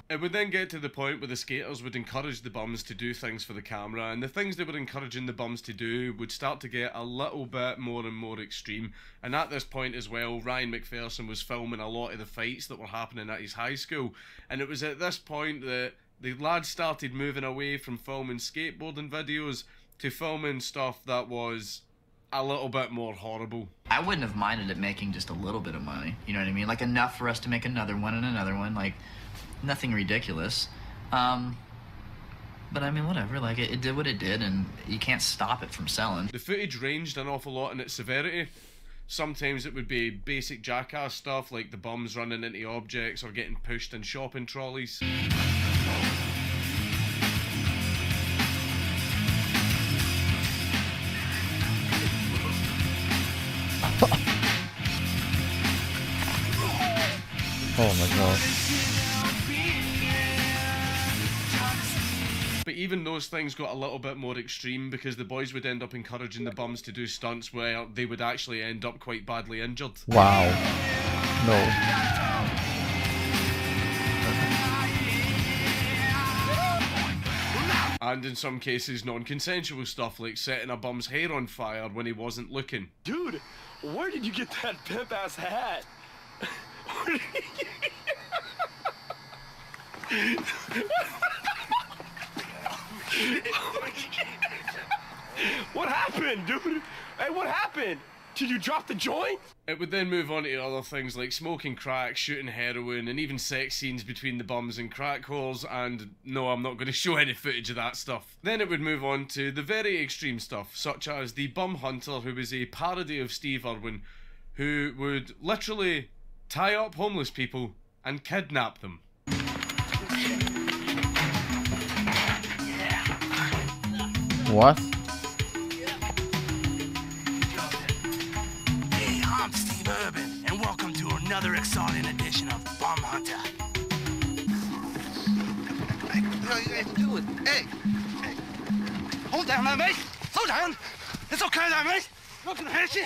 It would then get to the point where the skaters would encourage the bums to do things for the camera, and the things they were encouraging the bums to do would start to get a little bit more and more extreme. And at this point as well, Ryan McPherson was filming a lot of the fights that were happening at his high school, and it was at this point that the lads started moving away from filming skateboarding videos to filming stuff that was a little bit more horrible. I wouldn't have minded it making just a little bit of money, you know what I mean? Like enough for us to make another one and another one, like nothing ridiculous. But I mean, whatever, like it did what it did and you can't stop it from selling. The footage ranged an awful lot in its severity. Sometimes it would be basic Jackass stuff like the bums running into objects or getting pushed in shopping trolleys. Oh my god. But even those things got a little bit more extreme because the boys would end up encouraging the bums to do stunts where they would actually end up quite badly injured. Wow. No. And in some cases non-consensual stuff like setting a bum's hair on fire when he wasn't looking. Dude, where did you get that pimp-ass hat? What happened, dude? Hey, what happened? Did you drop the joint? It would then move on to other things like smoking crack, shooting heroin, and even sex scenes between the bums and crack whores, and no, I'm not going to show any footage of that stuff. Then it would move on to the very extreme stuff, such as the Bum Hunter, who was a parody of Steve Irwin, who would literally tie up homeless people and kidnap them. What? another exciting edition of Bum Hunter. Hey, do it. Hey, hold down there, mate. Slow down. It's okay there, mate. I'm not gonna hurt you.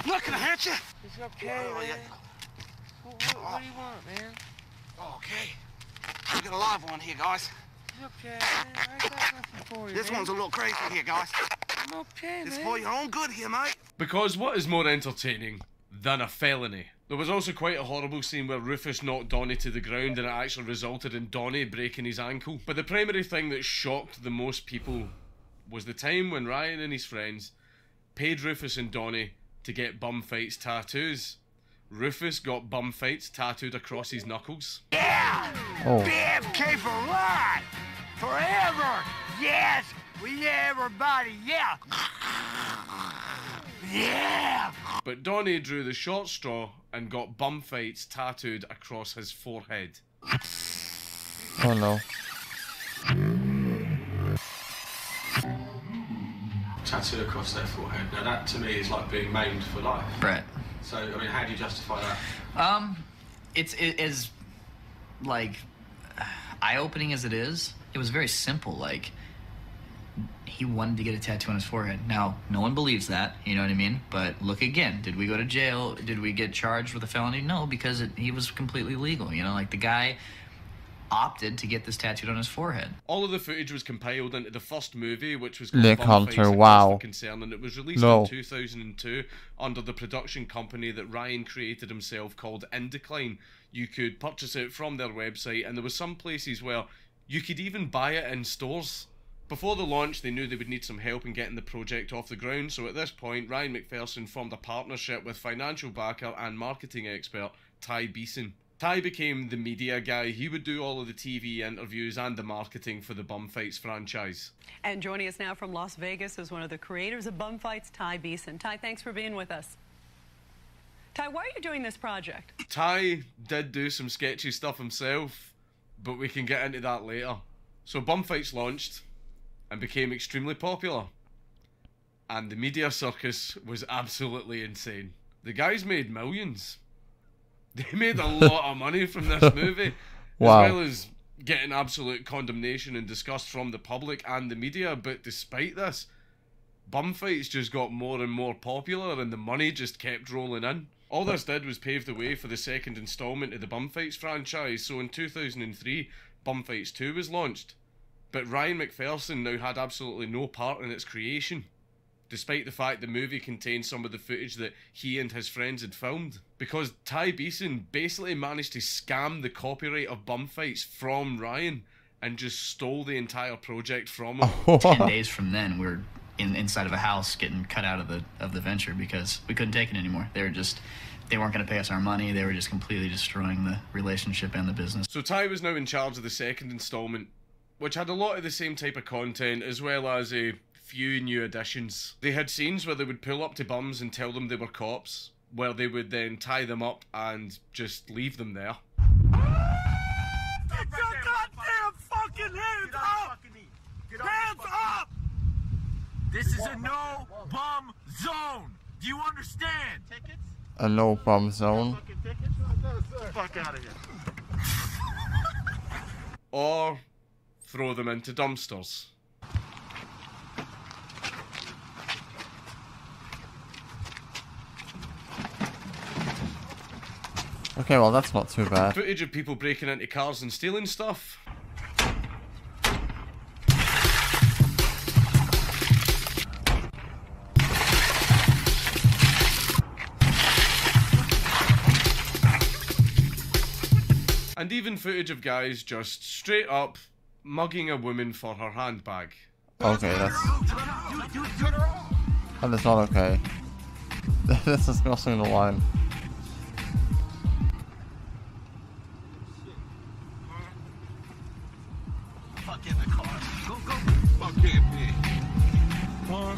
I'm not gonna hurt you. It's okay, man. What do you want, man? Okay. We got a live one here, guys. Okay, man. I got nothing for you, This man. one's a little crazy here, guys. I'm okay, It's man. for your own good here, mate. Because what is more entertaining than a felony? There was also quite a horrible scene where Rufus knocked Donnie to the ground and it actually resulted in Donnie breaking his ankle. But the primary thing that shocked the most people was the time when Ryan and his friends paid Rufus and Donnie to get bum fights tattoos. Rufus got bum fights tattooed across his knuckles. Yeah! Oh. BFK for life! Forever! Yes! We everybody, yeah! Yeah! But Donnie drew the short straw and got bum fights tattooed across his forehead. Oh no. Tattooed across their forehead. Now that to me is like being maimed for life. Brett. So, I mean, how do you justify that? It is like eye-opening as it is. It was very simple. Like, he wanted to get a tattoo on his forehead. Now, no one believes that, you know what I mean? But look again, did we go to jail? Did we get charged with a felony? No, because he was completely legal, you know? Like, the guy opted to get this tattooed on his forehead. All of the footage was compiled into the first movie, which was Nick called Bum Hunter, Fights: A wow. Cause for Concern, and it was released No. in 2002 under the production company that Ryan created himself called Indecline. You could purchase it from their website, and there were some places where you could even buy it in stores. Before the launch, they knew they would need some help in getting the project off the ground, so at this point, Ryan McPherson formed a partnership with financial backer and marketing expert Ty Beeson. Ty became the media guy. He would do all of the TV interviews and the marketing for the Bum Fights franchise. And joining us now from Las Vegas is one of the creators of Bum Fights, Ty Beeson. Ty, thanks for being with us. Ty, why are you doing this project? Ty did do some sketchy stuff himself, but we can get into that later. So Bum Fights launched and became extremely popular, and the media circus was absolutely insane. The guys made millions. They made a lot of money from this movie, Wow. as well as getting absolute condemnation and disgust from the public and the media. But despite this, Bum Fights just got more and more popular and the money just kept rolling in. All this did was pave the way for the second installment of the Bum Fights franchise. So in 2003, Bum Fights 2 was launched. But Ryan McPherson now had absolutely no part in its creation, despite the fact the movie contained some of the footage that he and his friends had filmed. Because Ty Beeson basically managed to scam the copyright of Bum Fights from Ryan and just stole the entire project from him. 10 days from then, we were inside of a house getting cut out of the venture because we couldn't take it anymore. They weren't going to pay us our money. They were just completely destroying the relationship and the business. So Ty was now in charge of the second installment, which had a lot of the same type of content as well as a few new additions. They had scenes where they would pull up to bums and tell them they were cops, where they would then tie them up and just leave them there. Get your goddamn fucking hands up! Hands up! This is a no bum zone. Do you understand? Tickets? A no bum zone. Fuck out of here. Or throw them into dumpsters. Okay, well that's not too bad. Footage of people breaking into cars and stealing stuff. And even footage of guys just straight up mugging a woman for her handbag. Okay, that is not okay. This is crossing the line. Fuck in the car. Go, go. Fuck in me. Oh,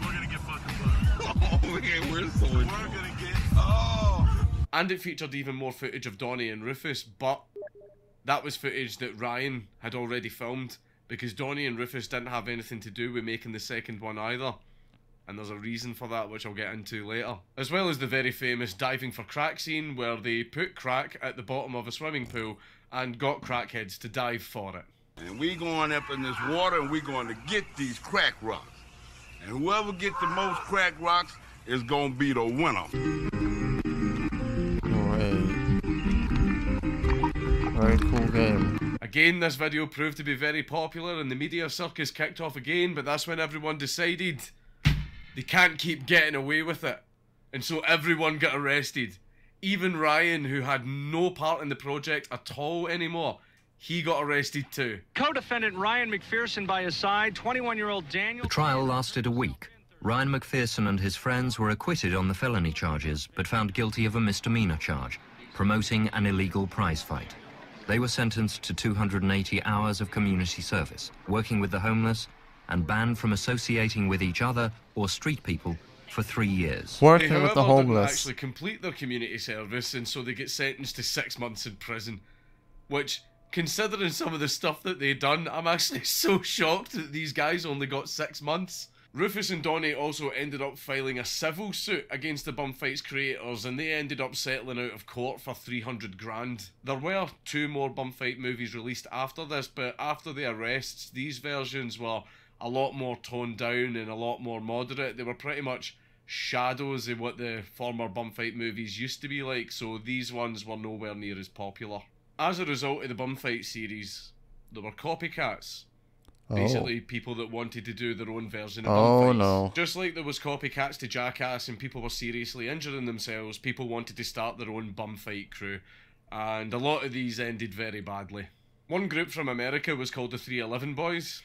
we're gonna get fucking bugged. Oh, okay, we're so we're gonna get. Oh. And it featured even more footage of Donnie and Rufus, but that was footage that Ryan had already filmed, because Donnie and Rufus didn't have anything to do with making the second one either. and there's a reason for that, which I'll get into later. As well as the very famous diving for crack scene, where they put crack at the bottom of a swimming pool and got crackheads to dive for it. And we going up in this water and we going to get these crack rocks. And whoever gets the most crack rocks is going to be the winner. Very cool game. Again, this video proved to be very popular and the media circus kicked off again, but that's when everyone decided they can't keep getting away with it. And so everyone got arrested. Even Ryan, who had no part in the project at all anymore, he got arrested too. Co-defendant Ryan McPherson by his side, 21-year-old Daniel... The trial lasted a week. Ryan McPherson and his friends were acquitted on the felony charges, but found guilty of a misdemeanor charge, promoting an illegal prize fight. They were sentenced to 280 hours of community service, working with the homeless, and banned from associating with each other or street people for 3 years. Working with the homeless. Didn't actually complete their community service, and so they get sentenced to 6 months in prison. Which, considering some of the stuff that they'd done, I'm actually so shocked that these guys only got 6 months. Rufus and Donnie also ended up filing a civil suit against the Bumfights creators, and they ended up settling out of court for 300 grand. There were 2 more Bumfight movies released after this, but after the arrests, these versions were a lot more toned down and a lot more moderate. They were pretty much shadows of what the former Bumfight movies used to be like, so these ones were nowhere near as popular. As a result of the Bumfight series, there were copycats. Basically, people that wanted to do their own version of Bumfights. No. Just like there was copycats to Jackass and people were seriously injuring themselves, people wanted to start their own Bumfight crew. And a lot of these ended very badly. One group from America was called the 311 Boys.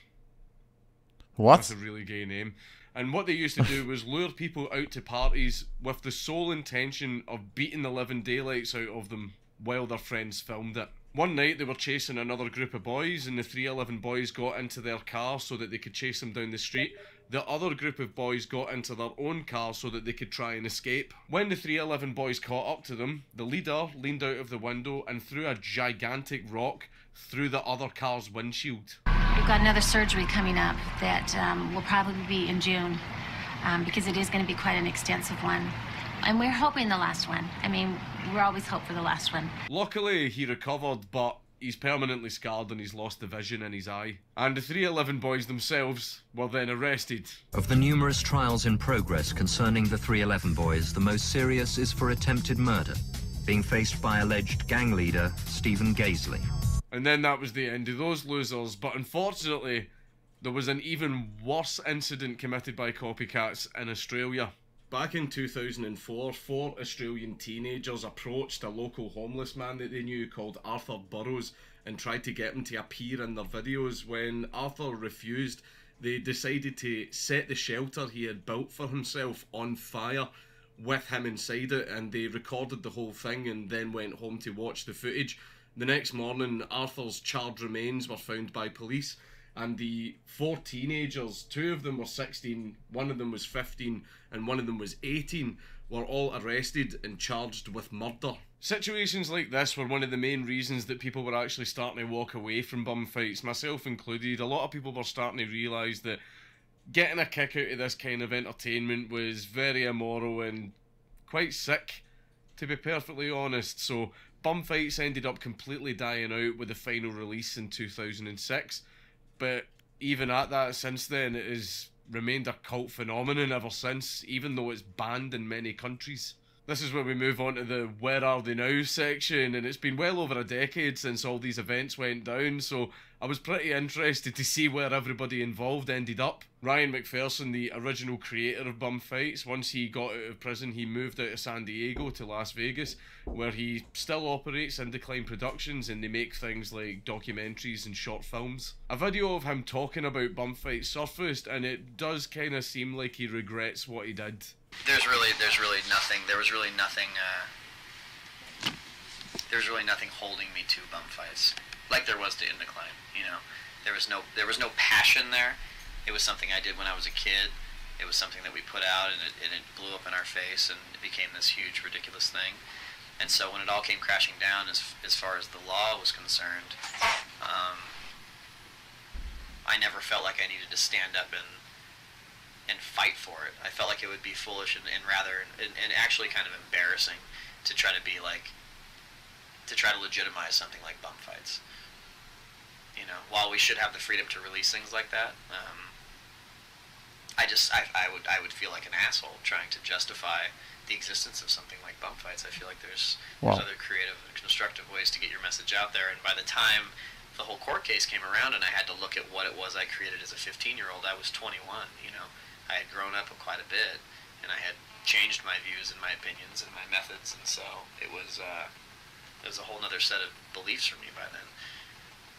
What? That's a really gay name. And what they used to do was lure people out to parties with the sole intention of beating the living daylights out of them while their friends filmed it. One night they were chasing another group of boys, and the 311 boys got into their car so that they could chase them down the street. The other group of boys got into their own car so that they could try and escape. When the 311 boys caught up to them, the leader leaned out of the window and threw a gigantic rock through the other car's windshield. We've got another surgery coming up that will probably be in June, because it is going to be quite an extensive one. And we're hoping the last one. I mean, we always hope for the last one. Luckily, he recovered, but he's permanently scarred and he's lost the vision in his eye. And the 311 boys themselves were then arrested. Of the numerous trials in progress concerning the 311 boys, the most serious is for attempted murder, being faced by alleged gang leader Stephen Gaisley. And then that was the end of those losers, but unfortunately, there was an even worse incident committed by copycats in Australia. Back in 2004, 4 Australian teenagers approached a local homeless man that they knew called Arthur Burrows and tried to get him to appear in their videos. When Arthur refused, they decided to set the shelter he had built for himself on fire with him inside it, and they recorded the whole thing and then went home to watch the footage. The next morning, Arthur's charred remains were found by police, and the 4 teenagers, 2 of them were 16, 1 of them was 15, and 1 of them was 18, were all arrested and charged with murder. Situations like this were one of the main reasons that people were actually starting to walk away from bum fights, myself included. A lot of people were starting to realise that getting a kick out of this kind of entertainment was very immoral and quite sick, to be perfectly honest. So bum fights ended up completely dying out with the final release in 2006. But even at that, since then, it has remained a cult phenomenon ever since, even though it's banned in many countries. This is where we move on to the Where Are They Now section, and it's been well over a decade since all these events went down, so I was pretty interested to see where everybody involved ended up. Ryan McPherson, the original creator of Bum Fights, once he got out of prison, he moved out of San Diego to Las Vegas, where he still operates Indecline Productions, and they make things like documentaries and short films. A video of him talking about Bum Fights surfaced, and it does kind of seem like he regrets what he did. There was really nothing holding me to Bum Fights, like there was to Indecline. You know, there was no passion there. It was something I did when I was a kid. It was something that we put out, and it blew up in our face, and it became this huge, ridiculous thing. And so when it all came crashing down, as far as the law was concerned, I never felt like I needed to stand up and fight for it. I felt like it would be foolish and actually kind of embarrassing to try to be like, to try to legitimize something like bum fights. You know, while we should have the freedom to release things like that, I would feel like an asshole trying to justify the existence of something like bum fights. I feel like there's other creative and constructive ways to get your message out there. And by the time the whole court case came around and I had to look at what it was I created as a 15-year-old, I was 21, you know. I had grown up quite a bit, and I had changed my views and my opinions and my methods, and so it was a whole other set of beliefs for me by then.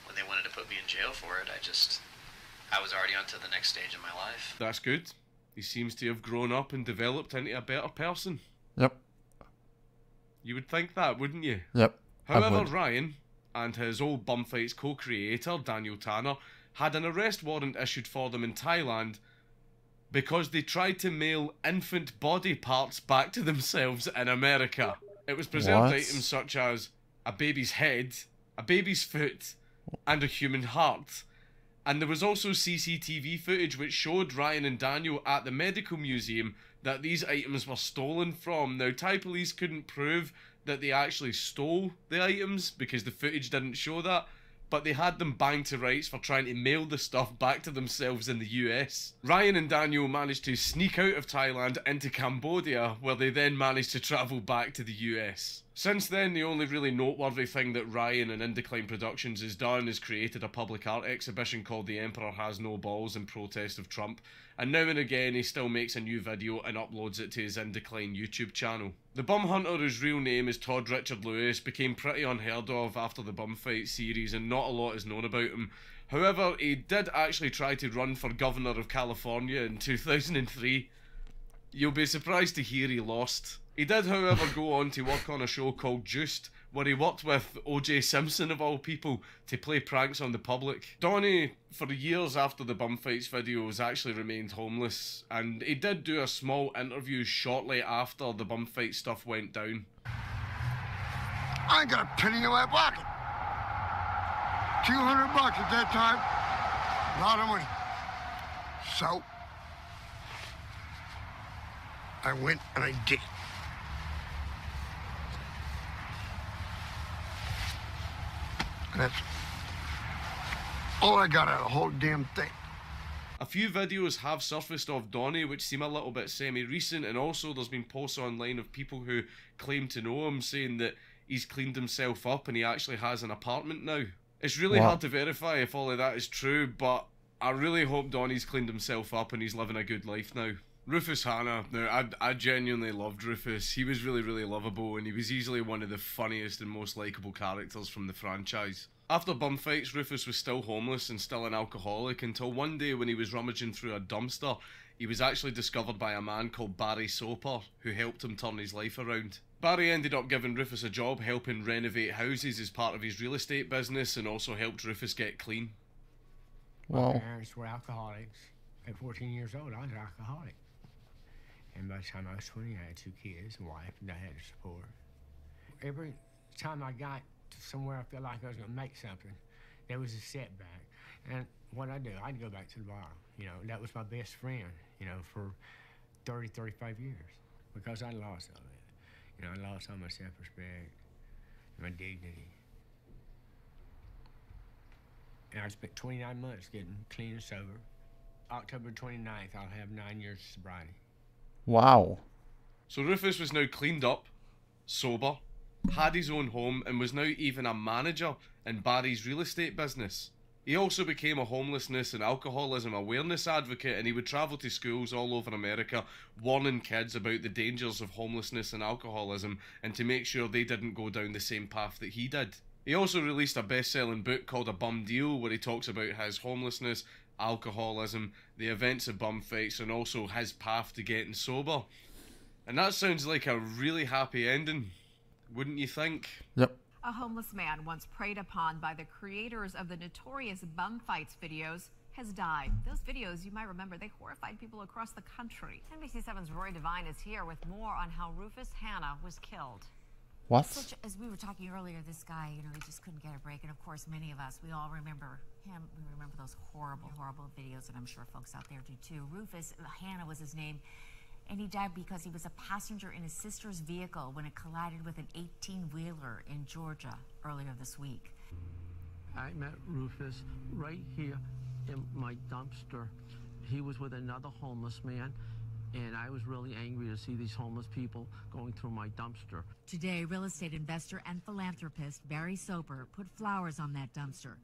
When they wanted to put me in jail for it, I was already on to the next stage of my life. That's good. He seems to have grown up and developed into a better person. Yep. You would think that, wouldn't you? Yep. However, Ryan and his old Bum Fights co-creator, Daniel Tanner, had an arrest warrant issued for them in Thailand because they tried to mail infant body parts back to themselves in America. It was preserved items such as a baby's head, a baby's foot, and a human heart. And there was also CCTV footage which showed Ryan and Daniel at the medical museum that these items were stolen from. Now, Thai police couldn't prove that they actually stole the items because the footage didn't show that, but they had them banged to rights for trying to mail the stuff back to themselves in the US. Ryan and Daniel managed to sneak out of Thailand into Cambodia, where they then managed to travel back to the US. Since then, the only really noteworthy thing that Ryan and Indecline Productions has done is created a public art exhibition called The Emperor Has No Balls in protest of Trump, and now and again he still makes a new video and uploads it to his Indecline YouTube channel. The bum hunter, whose real name is Todd Richard Lewis, became pretty unheard of after the Bum Fight series, and not a lot is known about him. However, he did actually try to run for governor of California in 2003. You'll be surprised to hear he lost. He did, however, go on to work on a show called Juiced, where he worked with O.J. Simpson, of all people, to play pranks on the public. Donnie, for years after the Bum Fights videos, actually remained homeless, and he did do a small interview shortly after the Bum Fight stuff went down. I ain't got a penny in my pocket. $200 at that time, a lot of money. So, I went and I did it. And that's all I got out of the whole damn thing. A few videos have surfaced of Donnie which seem a little bit semi-recent, and also there's been posts online of people who claim to know him saying that he's cleaned himself up and he actually has an apartment now. It's really hard to verify if all of that is true, but I really hope Donnie's cleaned himself up and he's living a good life now. Rufus Hanna, now I genuinely loved Rufus. He was really, really lovable, and he was easily one of the funniest and most likeable characters from the franchise. After Bum Fights, Rufus was still homeless and still an alcoholic until one day when he was rummaging through a dumpster, he was actually discovered by a man called Barry Soper, who helped him turn his life around. Barry ended up giving Rufus a job helping renovate houses as part of his real estate business, and also helped Rufus get clean. My parents were alcoholics. At 14 years old, I was an alcoholic. And by the time I was 20, I had 2 kids, a wife, and I had to support. Every time I got to somewhere I felt like I was going to make something, there was a setback. And what I'd do, I'd go back to the bar. You know, that was my best friend, you know, for 30, 35 years. Because I lost all that. You know, I lost all my self-respect, my dignity. And I spent 29 months getting clean and sober. October 29th, I'll have 9 years of sobriety. Wow. So Rufus was now cleaned up, sober, had his own home, and was now even a manager in Barry's real estate business. He also became a homelessness and alcoholism awareness advocate, and he would travel to schools all over America warning kids about the dangers of homelessness and alcoholism and to make sure they didn't go down the same path that he did. He also released a best-selling book called A Bum Deal, where he talks about his homelessness, alcoholism, the events of Bum Fights, and also his path to getting sober. And that sounds like a really happy ending, wouldn't you think? Yep. A homeless man once preyed upon by the creators of the notorious Bum Fights videos has died. Those videos, you might remember, they horrified people across the country. NBC7's Roy Devine is here with more on how Rufus Hanna was killed. What? So, as we were talking earlier, this guy, you know, he just couldn't get a break. And of course, many of us, we all remember him. We remember those horrible, horrible videos, and I'm sure folks out there do too. Rufus Hanna was his name, and he died because he was a passenger in his sister's vehicle when it collided with an 18-wheeler in Georgia earlier this week. I met Rufus right here in my dumpster. He was with another homeless man, and I was really angry to see these homeless people going through my dumpster. Today, real estate investor and philanthropist Barry Soper put flowers on that dumpster.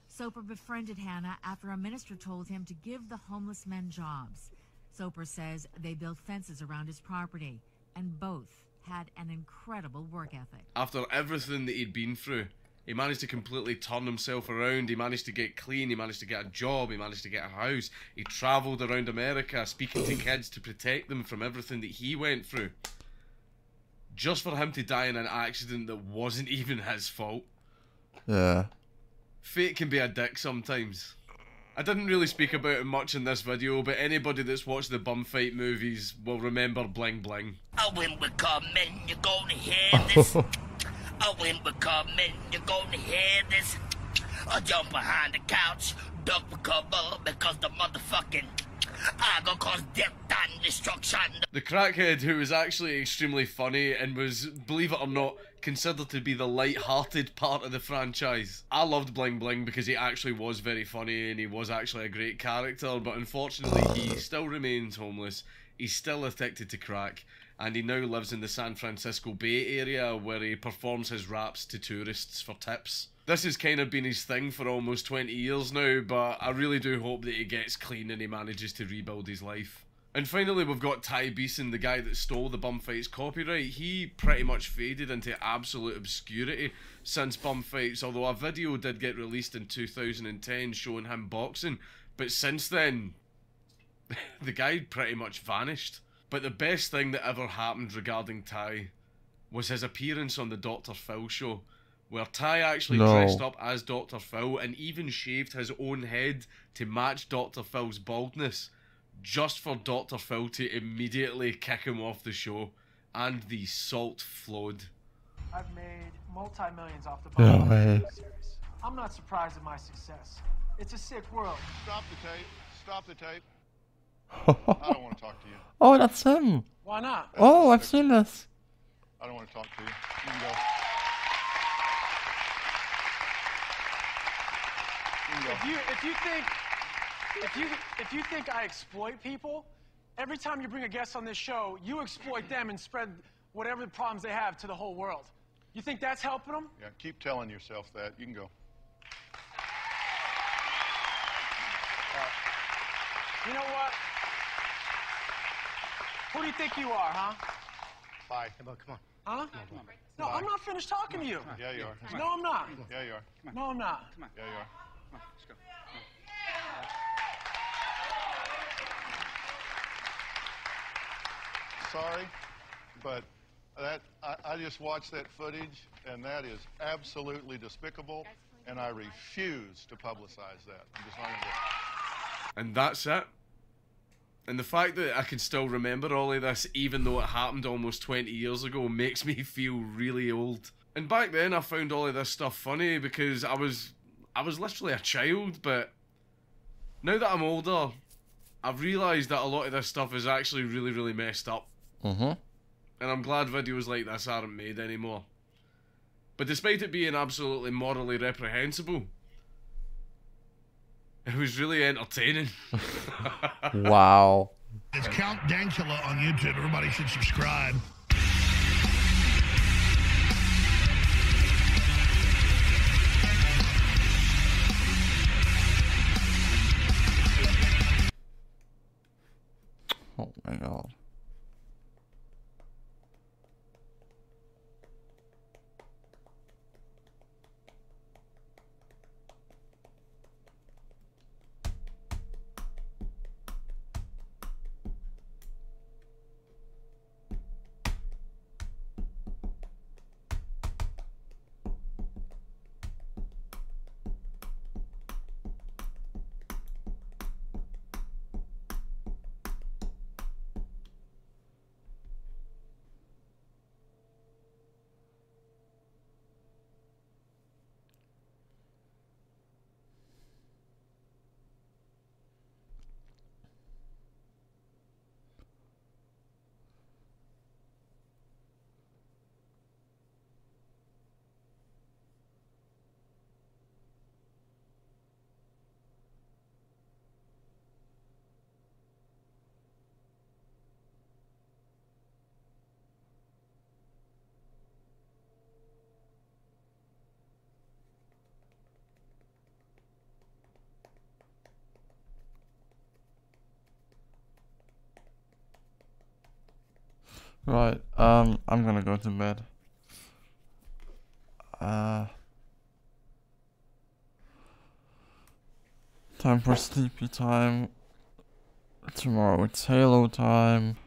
Soper befriended Hanna after a minister told him to give the homeless men jobs. Soper says they built fences around his property, and both had an incredible work ethic. After everything that he'd been through, he managed to completely turn himself around. He managed to get clean. He managed to get a job. He managed to get a house. He travelled around America speaking to kids to protect them from everything that he went through. Just for him to die in an accident that wasn't even his fault. Yeah. Fate can be a dick sometimes. I didn't really speak about it much in this video, but anybody that's watched the bum fight movies will remember Bling Bling. Oh, when we come in, you're gonna hear this. Oh, when we come in, you're gonna hear this. I jump behind the couch, duck for cover, because the motherfucking I gonna cause death and destruction. The crackhead, who was actually extremely funny and was, believe it or not, considered to be the light-hearted part of the franchise. I loved Bling Bling because he actually was very funny and he was actually a great character, but unfortunately he still remains homeless. He's still addicted to crack, and he now lives in the San Francisco Bay Area where he performs his raps to tourists for tips. This has kind of been his thing for almost 20 years now, but I really do hope that he gets clean and he manages to rebuild his life. And finally, we've got Ty Beeson, the guy that stole the Bum Fights copyright. He pretty much faded into absolute obscurity since Bum Fights, although a video did get released in 2010 showing him boxing, but since then, the guy pretty much vanished. But the best thing that ever happened regarding Ty was his appearance on the Dr. Phil show, where Ty actually dressed up as Dr. Phil and even shaved his own head to match Dr. Phil's baldness, just for Dr. Phil to immediately kick him off the show, and the salt flowed. I've made multi-millions off the Bum Fights series. I'm not surprised at my success. It's a sick world. Stop the tape. Stop the tape. I don't want to talk to you. Oh, that's him. Why not? Oh, I've seen this. I don't want to talk to you. You can go. If you think I exploit people, every time you bring a guest on this show, you exploit them and spread whatever problems they have to the whole world. You think that's helping them? Yeah, keep telling yourself that. You can go. You know what? Who do you think you are, huh? Bye. Come on. Huh? No, I'm not finished talking to you. Yeah, you are. No, I'm not. Yeah, you are. No, I'm not. Yeah, you are. Let's go. Sorry, but I just watched that footage, and that is absolutely despicable, and I refuse to publicize that. I'm just not going to do it. And that's it. And the fact that I can still remember all of this, even though it happened almost 20 years ago, makes me feel really old. And back then, I found all of this stuff funny because I was literally a child, but now that I'm older, I've realised that a lot of this stuff is actually really, really messed up. Mm-hmm. And I'm glad videos like this aren't made anymore. But despite it being absolutely morally reprehensible, it was really entertaining. Wow. It's Count Dankula on YouTube. Everybody should subscribe. Oh my god. Right, I'm gonna go to bed. Time for sleepy time. Tomorrow it's Halo time.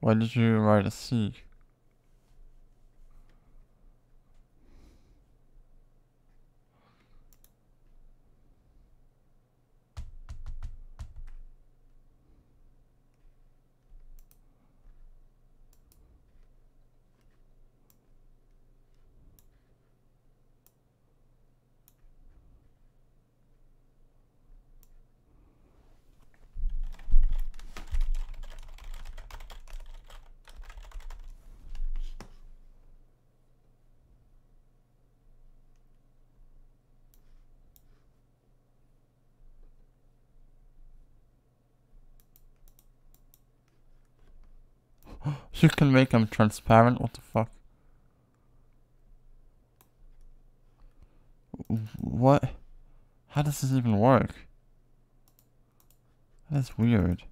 Why did you write a C? You can make them transparent, what the fuck? What? How does this even work? That's weird.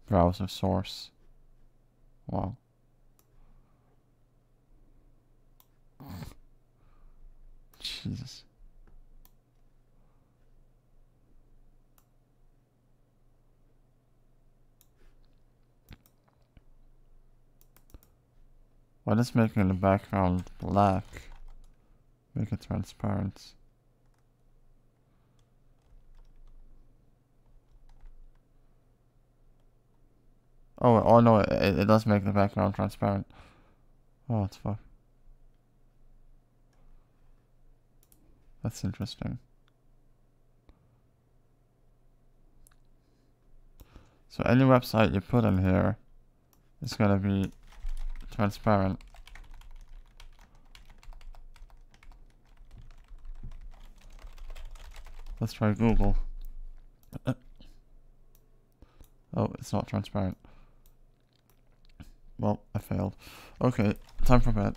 Browser source. Wow. Jesus. Why does making the background black make it transparent? Oh no, it does make the background transparent. Oh, what the fuck. That's interesting. So any website you put in here is gonna be transparent. Let's try Google. Oh, it's not transparent. Well, I failed. Okay, time for bed.